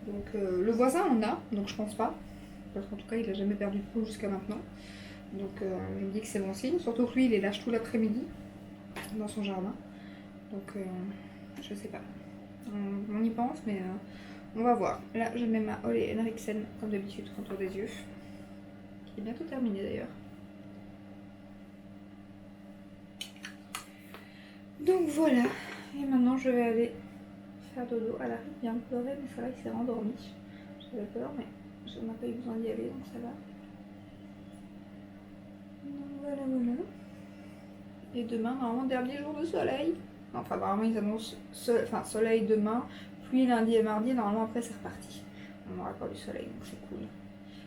Donc le voisin en a, donc je pense pas. Parce qu'en tout cas il n'a jamais perdu de poule jusqu'à maintenant. Donc je me dis que c'est bon signe. Surtout que lui il les lâche tout l'après-midi dans son jardin. Donc je sais pas. On y pense, mais on va voir. Là, je mets ma Olé Henriksen, comme d'habitude, contour des yeux. Qui est bientôt terminé d'ailleurs. Donc voilà. Et maintenant, je vais aller faire dodo. Elle arrive bien de pleurer, mais ça va, il s'est rendormi. J'avais peur, mais je n'ai pas eu besoin d'y aller, donc ça va. Donc voilà. Et demain, normalement, dernier jour de soleil. Enfin, apparemment, ils annoncent soleil demain, pluie lundi et mardi. Normalement, après, c'est reparti. On aura encore du soleil, donc c'est cool.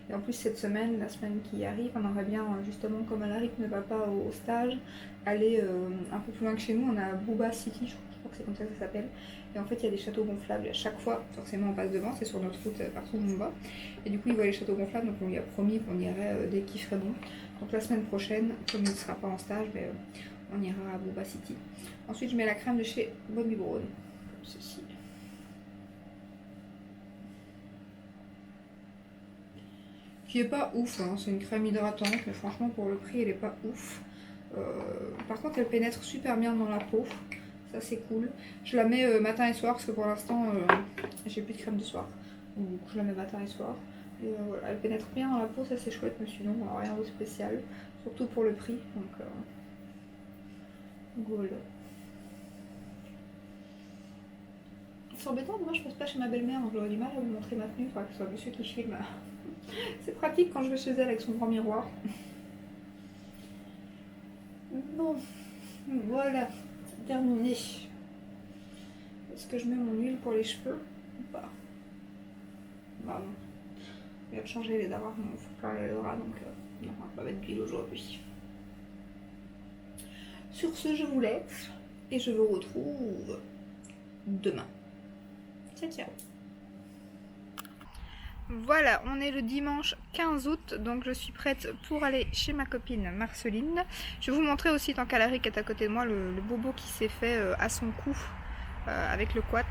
Et en plus, cette semaine, la semaine qui arrive, on aimerait bien, justement, comme Alaric ne va pas au stage, aller un peu plus loin que chez nous. On a Booba City, je crois que c'est comme ça que ça s'appelle. Et en fait, il y a des châteaux gonflables. Et à chaque fois, forcément, on passe devant. C'est sur notre route partout où on va. Et du coup, il voit les châteaux gonflables. Donc, on lui a promis qu'on irait dès qu'il ferait bon. Donc, la semaine prochaine, comme il ne sera pas en stage, mais, on ira à Booba City. Ensuite, je mets la crème de chez Bobbi Brown, comme ceci. Qui est pas ouf, hein. C'est une crème hydratante, mais franchement, pour le prix, elle est pas ouf. Par contre, elle pénètre super bien dans la peau. Ça, c'est cool. Je la mets matin et soir, parce que pour l'instant, j'ai plus de crème de soir. Donc, je la mets matin et soir. Et voilà, elle pénètre bien dans la peau, ça c'est chouette, mais sinon, rien de spécial. Surtout pour le prix. Donc voilà. C'est embêtant, moi je passe pas chez ma belle-mère, donc j'aurais du mal à vous montrer ma tenue, il faudra que ce soit monsieur qui filme. C'est pratique quand je vais chez elle avec son grand miroir. Bon, voilà, c'est terminé. Est-ce que je mets mon huile pour les cheveux ou pas? Bah non. Je viens de changer les dards, il faut faire les bras, donc non, on va pas mettre d'huile aujourd'hui. Sur ce, je vous laisse et je vous retrouve demain. Ciao, ciao. Voilà, on est le dimanche 15 août, donc je suis prête pour aller chez ma copine Marceline. Je vais vous montrer aussi, tant qu'Alaric est à côté de moi, le bobo qui s'est fait à son cou avec le quat.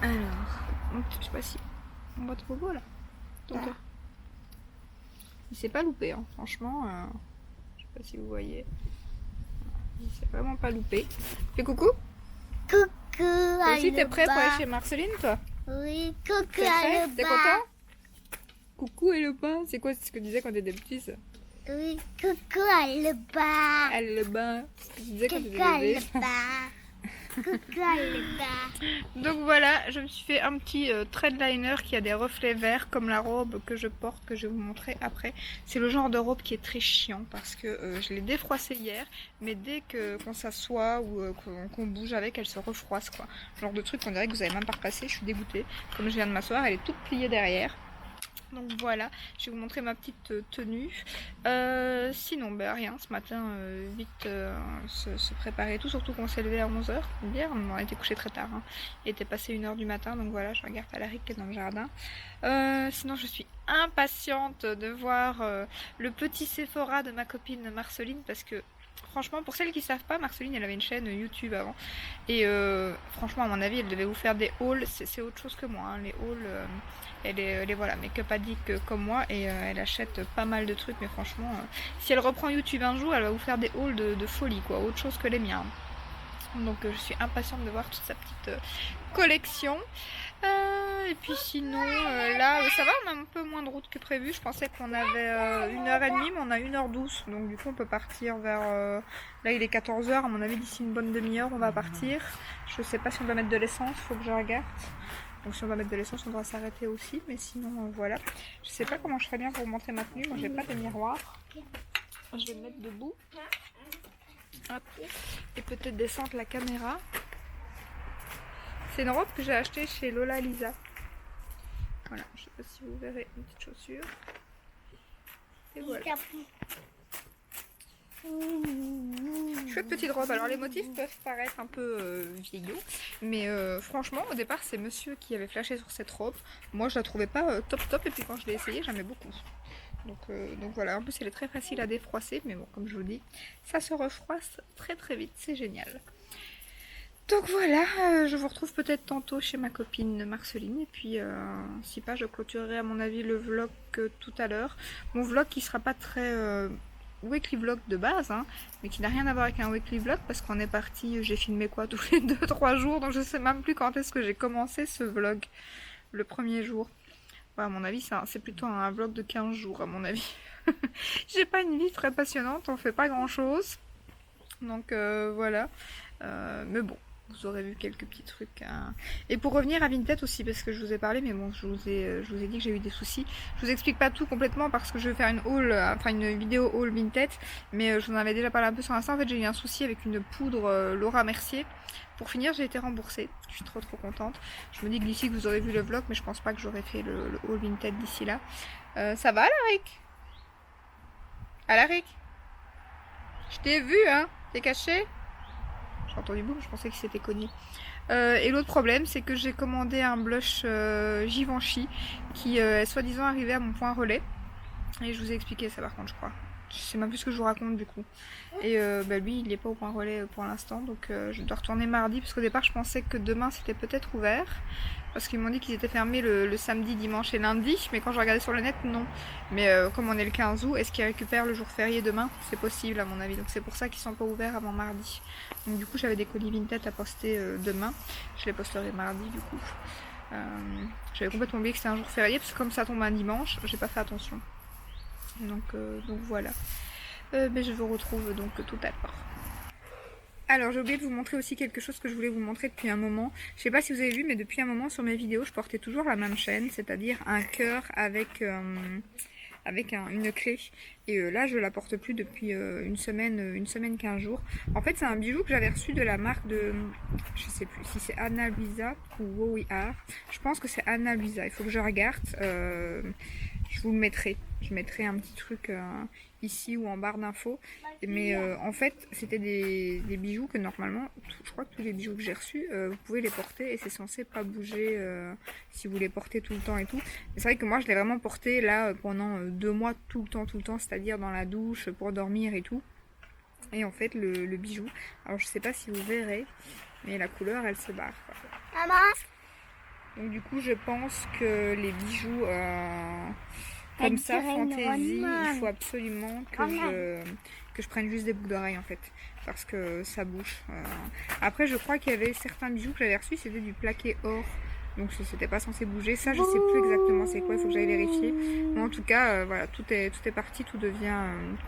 Alors, je sais pas si on voit ce bobo là. Donc, il s'est pas loupé, hein. Franchement, je sais pas si vous voyez. Il s'est vraiment pas loupé. Fais coucou. Coucou. Toi aussi, t'es prêt pour aller chez Marceline, toi? Oui, coucou. T'es content? Coucou et le bain. C'est quoi ce que tu disais quand t'étais petit, ça? Oui, coucou le bain. Elle le bain. C'est ce que tu disais quand t'étais Coucou bébé. le bain. Donc voilà, je me suis fait un petit thread liner qui a des reflets verts comme la robe que je porte, que je vais vous montrer après. C'est le genre de robe qui est très chiant parce que je l'ai défroissée hier, mais dès qu'on s'assoit ou qu'on bouge avec, elle se refroisse quoi. Genre de truc qu'on dirait que vous avez même pas repassé, je suis dégoûtée. Comme je viens de m'asseoir, elle est toute pliée derrière. Donc voilà, je vais vous montrer ma petite tenue. Sinon, ben rien, ce matin, vite se préparer tout, surtout qu'on s'est levé à 11 h. Hier, on a été couché très tard. Hein. Il était passé 1 h du matin, donc voilà, je regarde Alaric qui est dans le jardin. Sinon, je suis impatiente de voir le petit Sephora de ma copine Marceline parce que franchement, pour celles qui ne savent pas, Marceline, elle avait une chaîne YouTube avant. Et franchement, à mon avis, elle devait vous faire des hauls. C'est autre chose que moi. Hein. Les hauls, elle est voilà, make-up addict comme moi. Et elle achète pas mal de trucs. Mais franchement, si elle reprend YouTube un jour, elle va vous faire des hauls de folie, quoi. Autre chose que les miens. Donc je suis impatiente de voir toute sa petite collection. Et puis sinon, là, ça va, on a un peu moins de route que prévu. Je pensais qu'on avait 1h30, mais on a 1h12. Donc du coup, on peut partir vers... là, il est 14 h. À mon avis, d'ici une bonne demi-heure, on va partir. Je sais pas si on va mettre de l'essence, faut que je regarde. Donc si on va mettre de l'essence, on doit s'arrêter aussi. Mais sinon, voilà. Je sais pas comment je ferais bien pour vous montrer ma tenue. Moi, j'ai pas de miroir. Je vais me mettre debout. Hop. Et peut-être descendre la caméra. C'est une robe que j'ai achetée chez Lola Lisa. Voilà, je sais pas si vous verrez une petite chaussure. Et voilà. Chouette petite robe. Alors les motifs peuvent paraître un peu vieillots, mais franchement au départ c'est monsieur qui avait flashé sur cette robe. Moi je la trouvais pas top et puis quand je l'ai essayée j'aimais beaucoup. Donc voilà, en plus elle est très facile à défroisser, mais bon comme je vous dis, ça se refroisse très vite, c'est génial. Donc voilà, je vous retrouve peut-être tantôt chez ma copine Marceline. Et puis, si pas, je clôturerai à mon avis le vlog tout à l'heure. Mon vlog qui sera pas très weekly vlog de base, hein, mais qui n'a rien à voir avec un weekly vlog parce qu'on est parti, j'ai filmé quoi tous les 2-3 jours. Donc je sais même plus quand est-ce que j'ai commencé ce vlog, le premier jour. Ouais, à mon avis, c'est plutôt un vlog de 15 jours à mon avis. J'ai pas une vie très passionnante, on fait pas grand chose. Donc voilà, mais bon. Vous aurez vu quelques petits trucs. Hein. Et pour revenir à Vinted aussi, parce que je vous ai parlé, mais bon, je vous ai dit que j'ai eu des soucis. Je vous explique pas tout complètement parce que je vais faire une haul, enfin une vidéo haul Vinted, mais je vous en avais déjà parlé un peu sur Insta. En fait, j'ai eu un souci avec une poudre Laura Mercier. Pour finir, j'ai été remboursée. Je suis trop contente. Je me dis que d'ici que vous aurez vu le vlog, mais je pense pas que j'aurai fait le haul Vinted d'ici là. Ça va, Alaric? Alaric? Je t'ai vu, hein? T'es caché? J'ai entendu boum, je pensais qu'il s'était cogné. Et l'autre problème, c'est que j'ai commandé un blush Givenchy qui est soi-disant arrivé à mon point relais. Et je vous ai expliqué ça par contre, je crois. Je sais même plus ce que je vous raconte du coup. Et lui, il n'est pas au point relais pour l'instant. Donc je dois retourner mardi. Parce qu'au départ, je pensais que demain, c'était peut-être ouvert. Parce qu'ils m'ont dit qu'ils étaient fermés le samedi, dimanche et lundi. Mais quand je regardais sur le net, non. Mais comme on est le 15 août, est-ce qu'ils récupèrent le jour férié demain? C'est possible à mon avis. Donc c'est pour ça qu'ils sont pas ouverts avant mardi. Donc du coup, j'avais des colis Vinted à poster demain. Je les posterai mardi du coup. J'avais complètement oublié que c'était un jour férié. Parce que comme ça tombe un dimanche, j'ai pas fait attention. Donc voilà. Mais je vous retrouve donc tout à l'heure. Alors j'ai oublié de vous montrer aussi quelque chose que je voulais vous montrer depuis un moment. Je sais pas si vous avez vu, mais depuis un moment sur mes vidéos, je portais toujours la même chaîne, c'est-à-dire un cœur avec une clé. Et là je la porte plus depuis une semaine 15 jours. En fait c'est un bijou que j'avais reçu de la marque de, je sais plus si c'est Anna Luisa ou Wowie Art. Je pense que c'est Anna Luisa, il faut que je regarde. Je vous le mettrai. Je mettrai un petit truc ici ou en barre d'infos. Mais en fait, c'était des bijoux que normalement, je crois que tous les bijoux que j'ai reçus, vous pouvez les porter et c'est censé pas bouger si vous les portez tout le temps et tout. Mais c'est vrai que moi, je l'ai vraiment porté là pendant 2 mois tout le temps, c'est-à-dire dans la douche, pour dormir et tout. Et en fait, le bijou, alors je sais pas si vous verrez, mais la couleur, elle se barre. Maman. Donc du coup, je pense que les bijoux comme ça, fantaisie, il faut absolument que je prenne juste des boucles d'oreilles en fait, parce que ça bouge. Après, je crois qu'il y avait certains bijoux que j'avais reçus, c'était du plaqué or, donc c'était pas censé bouger. Ça, je sais plus exactement c'est quoi, il faut que j'aille vérifier. Mais en tout cas, voilà, tout est parti, tout devient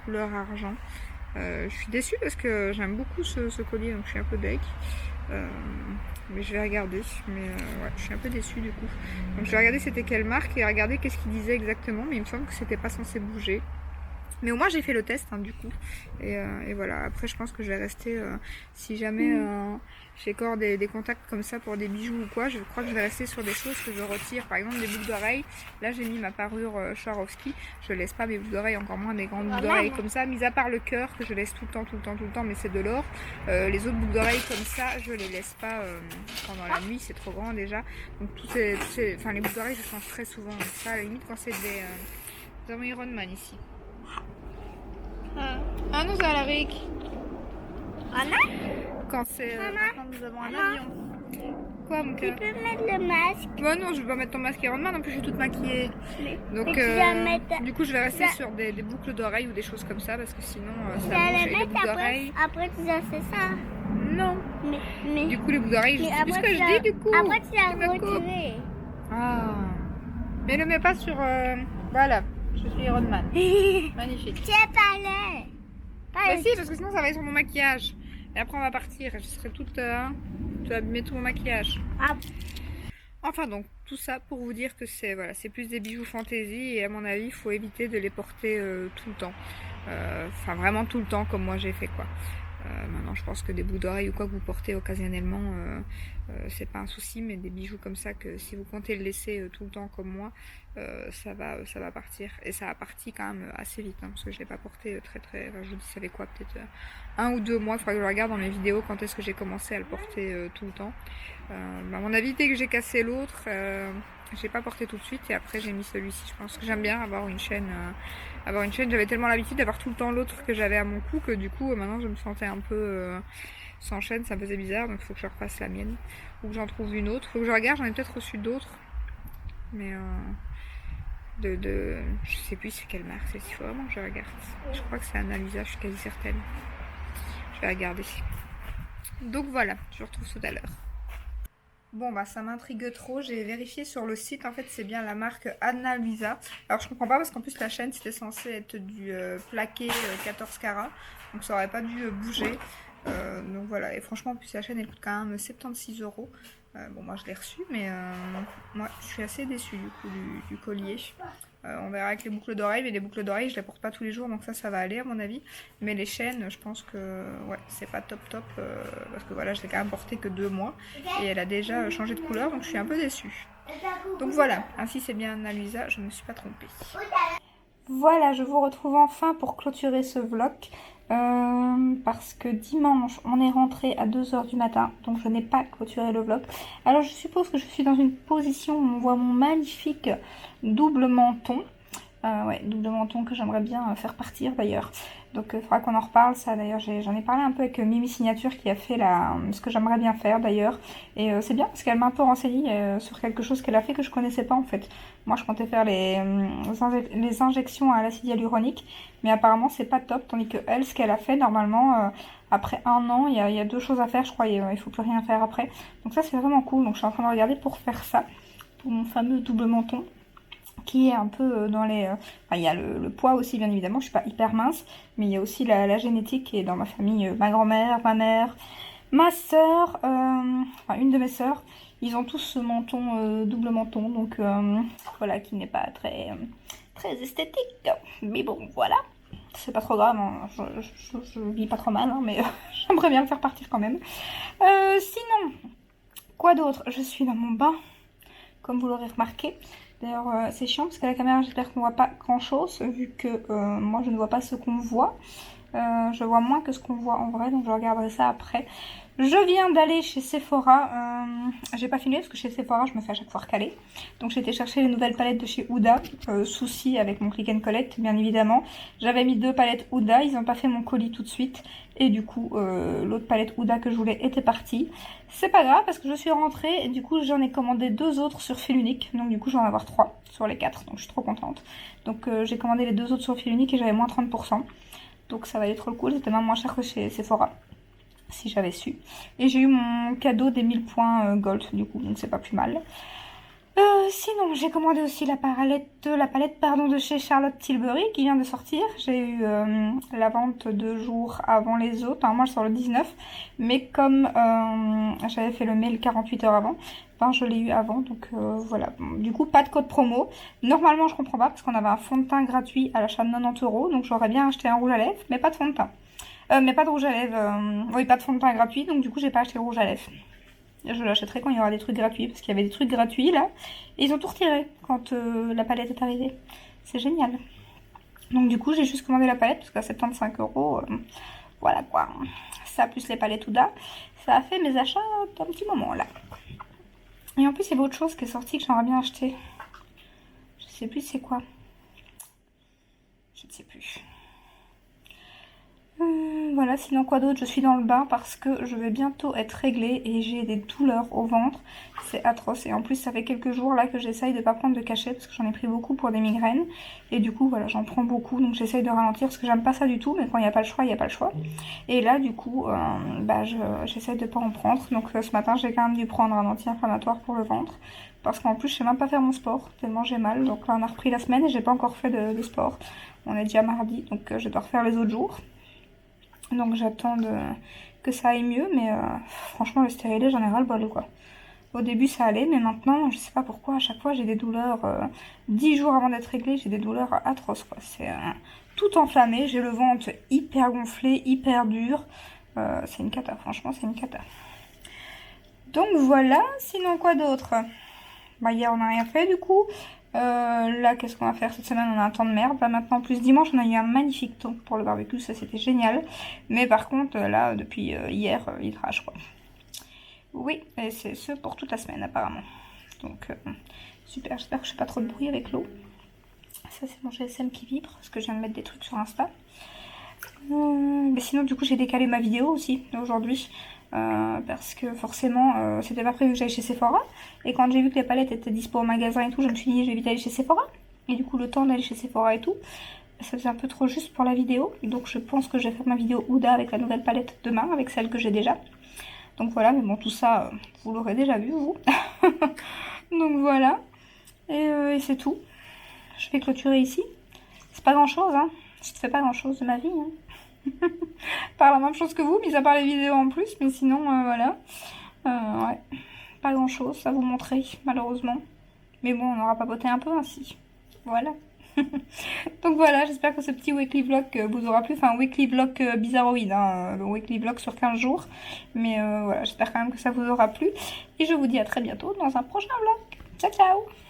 couleur argent. Je suis déçue parce que j'aime beaucoup ce collier, donc je suis un peu deg. Mais je vais regarder, mais ouais, je suis un peu déçue du coup. Donc je vais regarder c'était quelle marque et regarder qu'est-ce qu'il disait exactement, mais il me semble que c'était pas censé bouger. Mais au moins j'ai fait le test du coup. Et voilà, après je pense que je vais rester, si jamais j'ai encore des contacts comme ça pour des bijoux ou quoi, je crois que je vais rester sur des choses que je retire. Par exemple des boucles d'oreilles, là j'ai mis ma parure Swarovski, je laisse pas mes boucles d'oreilles, encore moins des grandes boucles d'oreilles comme ça, mis à part le cœur que je laisse tout le temps, mais c'est de l'or. Les autres boucles d'oreilles comme ça, je les laisse pas pendant la nuit, c'est trop grand déjà. Donc enfin les boucles d'oreilles je change très souvent, donc ça à la limite quand c'est des Iron Man ici. Ah nous à la RIC. Quand c'est quand nous avons un avion. Quoi mon cœur? Tu peux mettre le masque. Bah non, je vais pas mettre ton masque Iron Man, en plus je suis toute maquillée. Donc tu vas mettre... du coup je vais rester sur des boucles d'oreilles ou des choses comme ça parce que sinon ça Tu vas bouge les les mettre boucles d'oreilles. après tu as fait ça. Non. Mais Du coup les boucles d'oreilles, je sais plus ce que je dis du coup. Après tu as retiré. Ah. Mais ne mets pas sur... Voilà, je suis Iron Man. Magnifique. Tu as parlé. Bah si, parce que sinon ça va être sur mon maquillage. Et après on va partir et je serai toute... tu vas abîmer tout mon maquillage. Ah. Enfin donc, tout ça pour vous dire que c'est voilà, c'est plus des bijoux fantaisie et à mon avis, il faut éviter de les porter tout le temps. Enfin vraiment tout le temps comme moi j'ai fait quoi. Maintenant je pense que des boucles d'oreilles ou quoi que vous portez occasionnellement, c'est pas un souci, mais des bijoux comme ça que si vous comptez le laisser tout le temps comme moi, ça va partir. Et ça a parti quand même assez vite, parce que je l'ai pas porté très enfin, je vous dis ça fait quoi, peut-être 1 ou 2 mois, il faudra que je regarde dans mes vidéos quand est-ce que j'ai commencé à le porter tout le temps. À mon avis, dès que j'ai cassé l'autre, j'ai pas porté tout de suite et après j'ai mis celui-ci. Je pense que j'aime bien avoir une chaîne. J'avais tellement l'habitude d'avoir tout le temps l'autre que j'avais à mon cou que du coup maintenant je me sentais un peu sans chaîne, ça me faisait bizarre, donc il faut que je refasse la mienne ou que j'en trouve une autre. Faut que je regarde, j'en ai peut-être reçu d'autres, mais je sais plus c'est quelle marque, il faut vraiment que je regarde. Je crois que c'est Analisa, je suis quasi certaine. Je vais regarder. Donc voilà, je vous retrouve tout à l'heure. Bon bah ça m'intrigue trop, j'ai vérifié sur le site, en fait c'est bien la marque Anna Luisa. Alors je comprends pas parce qu'en plus la chaîne c'était censé être du plaqué 14 carats, donc ça aurait pas dû bouger. Donc voilà, et franchement en plus la chaîne elle coûte quand même 76 €. Bon moi je l'ai reçue mais moi je suis assez déçue du coup du collier. On verra avec les boucles d'oreilles, mais les boucles d'oreilles je les porte pas tous les jours donc ça va aller à mon avis. Mais les chaînes je pense que ouais c'est pas top parce que voilà je l'ai quand même porté que 2 mois et elle a déjà changé de couleur donc je suis un peu déçue. Donc voilà, ainsi c'est bien Analisa, je ne me suis pas trompée. Voilà, je vous retrouve enfin pour clôturer ce vlog. Parce que dimanche on est rentré à 2 h du matin, donc je n'ai pas clôturé le vlog. Alors je suppose que je suis dans une position où on voit mon magnifique double menton. Ouais, double menton que j'aimerais bien faire partir d'ailleurs. Donc il faudra qu'on en reparle, ça d'ailleurs j'en ai parlé un peu avec Mimi Signature qui a fait ce que j'aimerais bien faire d'ailleurs. Et c'est bien parce qu'elle m'a un peu renseignée sur quelque chose qu'elle a fait que je connaissais pas en fait. Moi je comptais faire les injections à l'acide hyaluronique, mais apparemment c'est pas top, tandis que elle, ce qu'elle a fait normalement, après 1 an, il y a 2 choses à faire je crois, et il faut plus rien faire après. Donc ça c'est vraiment cool, donc je suis en train de regarder pour faire ça, pour mon fameux double menton. Qui est un peu dans les... Enfin, il y a le poids aussi, bien évidemment. Je suis pas hyper mince. Mais il y a aussi la génétique qui est dans ma famille. Ma grand-mère, ma mère, ma soeur, enfin une de mes soeurs. Ils ont tous ce menton, double menton. Donc voilà, qui n'est pas très esthétique. Mais bon, voilà. C'est pas trop grave. Hein. Je vis pas trop mal. Hein, mais j'aimerais bien le faire partir quand même. Sinon, quoi d'autre? Je suis dans mon bain. Comme vous l'aurez remarqué. D'ailleurs c'est chiant parce qu'à la caméra j'espère qu'on voit pas grand chose vu que moi je ne vois pas ce qu'on voit. Je vois moins que ce qu'on voit en vrai donc je regarderai ça après. Je viens d'aller chez Sephora. J'ai pas filmé parce que chez Sephora je me fais à chaque fois recaler. Donc j'ai été chercher les nouvelles palettes de chez Huda. Souci avec mon click and collect bien évidemment. J'avais mis 2 palettes Huda, ils n'ont pas fait mon colis tout de suite. Et du coup l'autre palette Huda que je voulais était partie. C'est pas grave parce que je suis rentrée et du coup j'en ai commandé 2 autres sur fil unique. Donc du coup je vais en avoir 3 sur les 4 donc je suis trop contente. Donc j'ai commandé les 2 autres sur fil unique et j'avais moins 30%. Donc ça va être trop cool, c'était même moins cher que chez Sephora. Si j'avais su. Et j'ai eu mon cadeau des 1000 points gold du coup, donc c'est pas plus mal. Sinon, j'ai commandé aussi la palette de chez Charlotte Tilbury qui vient de sortir. J'ai eu la vente 2 jours avant les autres. Moi, je sors le 19. Mais comme j'avais fait le mail 48 heures avant, ben, je l'ai eu avant. Donc voilà. Bon, du coup, pas de code promo. Normalement, je comprends pas parce qu'on avait un fond de teint gratuit à l'achat de 90 €. Donc j'aurais bien acheté un rouge à lèvres, mais pas de fond de teint. Mais pas de rouge à lèvres. Oui, pas de fond de teint gratuit. Donc du coup, j'ai pas acheté le rouge à lèvres. Je l'achèterai quand il y aura des trucs gratuits, parce qu'il y avait des trucs gratuits là, et ils ont tout retiré quand la palette est arrivée. C'est génial. Donc du coup, j'ai juste commandé la palette, parce qu'à 75 €, voilà quoi. Ça plus les palettes Ouda, ça a fait mes achats d'un petit moment là. Et en plus, il y avait autre chose qui est sortie que j'aimerais bien acheter. Je sais plus c'est quoi. Je ne sais plus. Voilà, sinon quoi d'autre, je suis dans le bain parce que je vais bientôt être réglée et j'ai des douleurs au ventre, c'est atroce. Et en plus ça fait quelques jours là que j'essaye de pas prendre de cachet parce que j'en ai pris beaucoup pour des migraines. Et du coup voilà, j'en prends beaucoup, donc j'essaye de ralentir parce que j'aime pas ça du tout, mais quand il n'y a pas le choix, il n'y a pas le choix. Et là du coup, j'essaye de pas en prendre, donc ce matin j'ai quand même dû prendre un anti-inflammatoire pour le ventre. Parce qu'en plus je sais même pas faire mon sport, tellement j'ai mal. Donc là on a repris la semaine et j'ai pas encore fait de sport. On est déjà mardi, donc je dois refaire les autres jours. Donc j'attends que ça aille mieux, mais franchement le stérilet j'en ai ras le bol quoi. Au début ça allait, mais maintenant je sais pas pourquoi à chaque fois j'ai des douleurs, 10 jours avant d'être réglée j'ai des douleurs atroces quoi. C'est tout enflammé, j'ai le ventre hyper gonflé, hyper dur, c'est une cata, franchement c'est une cata. Donc voilà, sinon quoi d'autre? Bah hier on n'a rien fait du coup. Là qu'est-ce qu'on va faire cette semaine? On a un temps de merde. Là maintenant en plus dimanche on a eu un magnifique temps pour le barbecue, ça c'était génial. Mais par contre là depuis hier il rage quoi. Oui, et c'est ce pour toute la semaine apparemment. Donc super, j'espère que je fais pas trop de bruit avec l'eau. Ça c'est mon GSM qui vibre parce que je viens de mettre des trucs sur Insta. Mais sinon du coup j'ai décalé ma vidéo aussi aujourd'hui. Parce que forcément c'était pas prévu que j'aille chez Sephora, et quand j'ai vu que les palettes étaient dispo au magasin et tout, je me suis dit je vais vite aller chez Sephora, et du coup le temps d'aller chez Sephora et tout ça faisait un peu trop juste pour la vidéo, donc je pense que je vais faire ma vidéo Ouda avec la nouvelle palette demain, avec celle que j'ai déjà. Donc voilà, mais bon tout ça vous l'aurez déjà vu vous. Donc voilà, et c'est tout. Je vais clôturer ici. C'est pas grand chose hein, je ne fais pas grand chose de ma vie hein. Par la même chose que vous, mis à part les vidéos en plus, mais sinon voilà, ouais, pas grand chose à vous montrer malheureusement, mais bon on aura papoté un peu ainsi, voilà. Donc voilà, j'espère que ce petit weekly vlog vous aura plu, enfin weekly vlog bizarroïde, hein, le weekly vlog sur 15 jours, mais voilà, j'espère quand même que ça vous aura plu, et je vous dis à très bientôt dans un prochain vlog. Ciao ciao.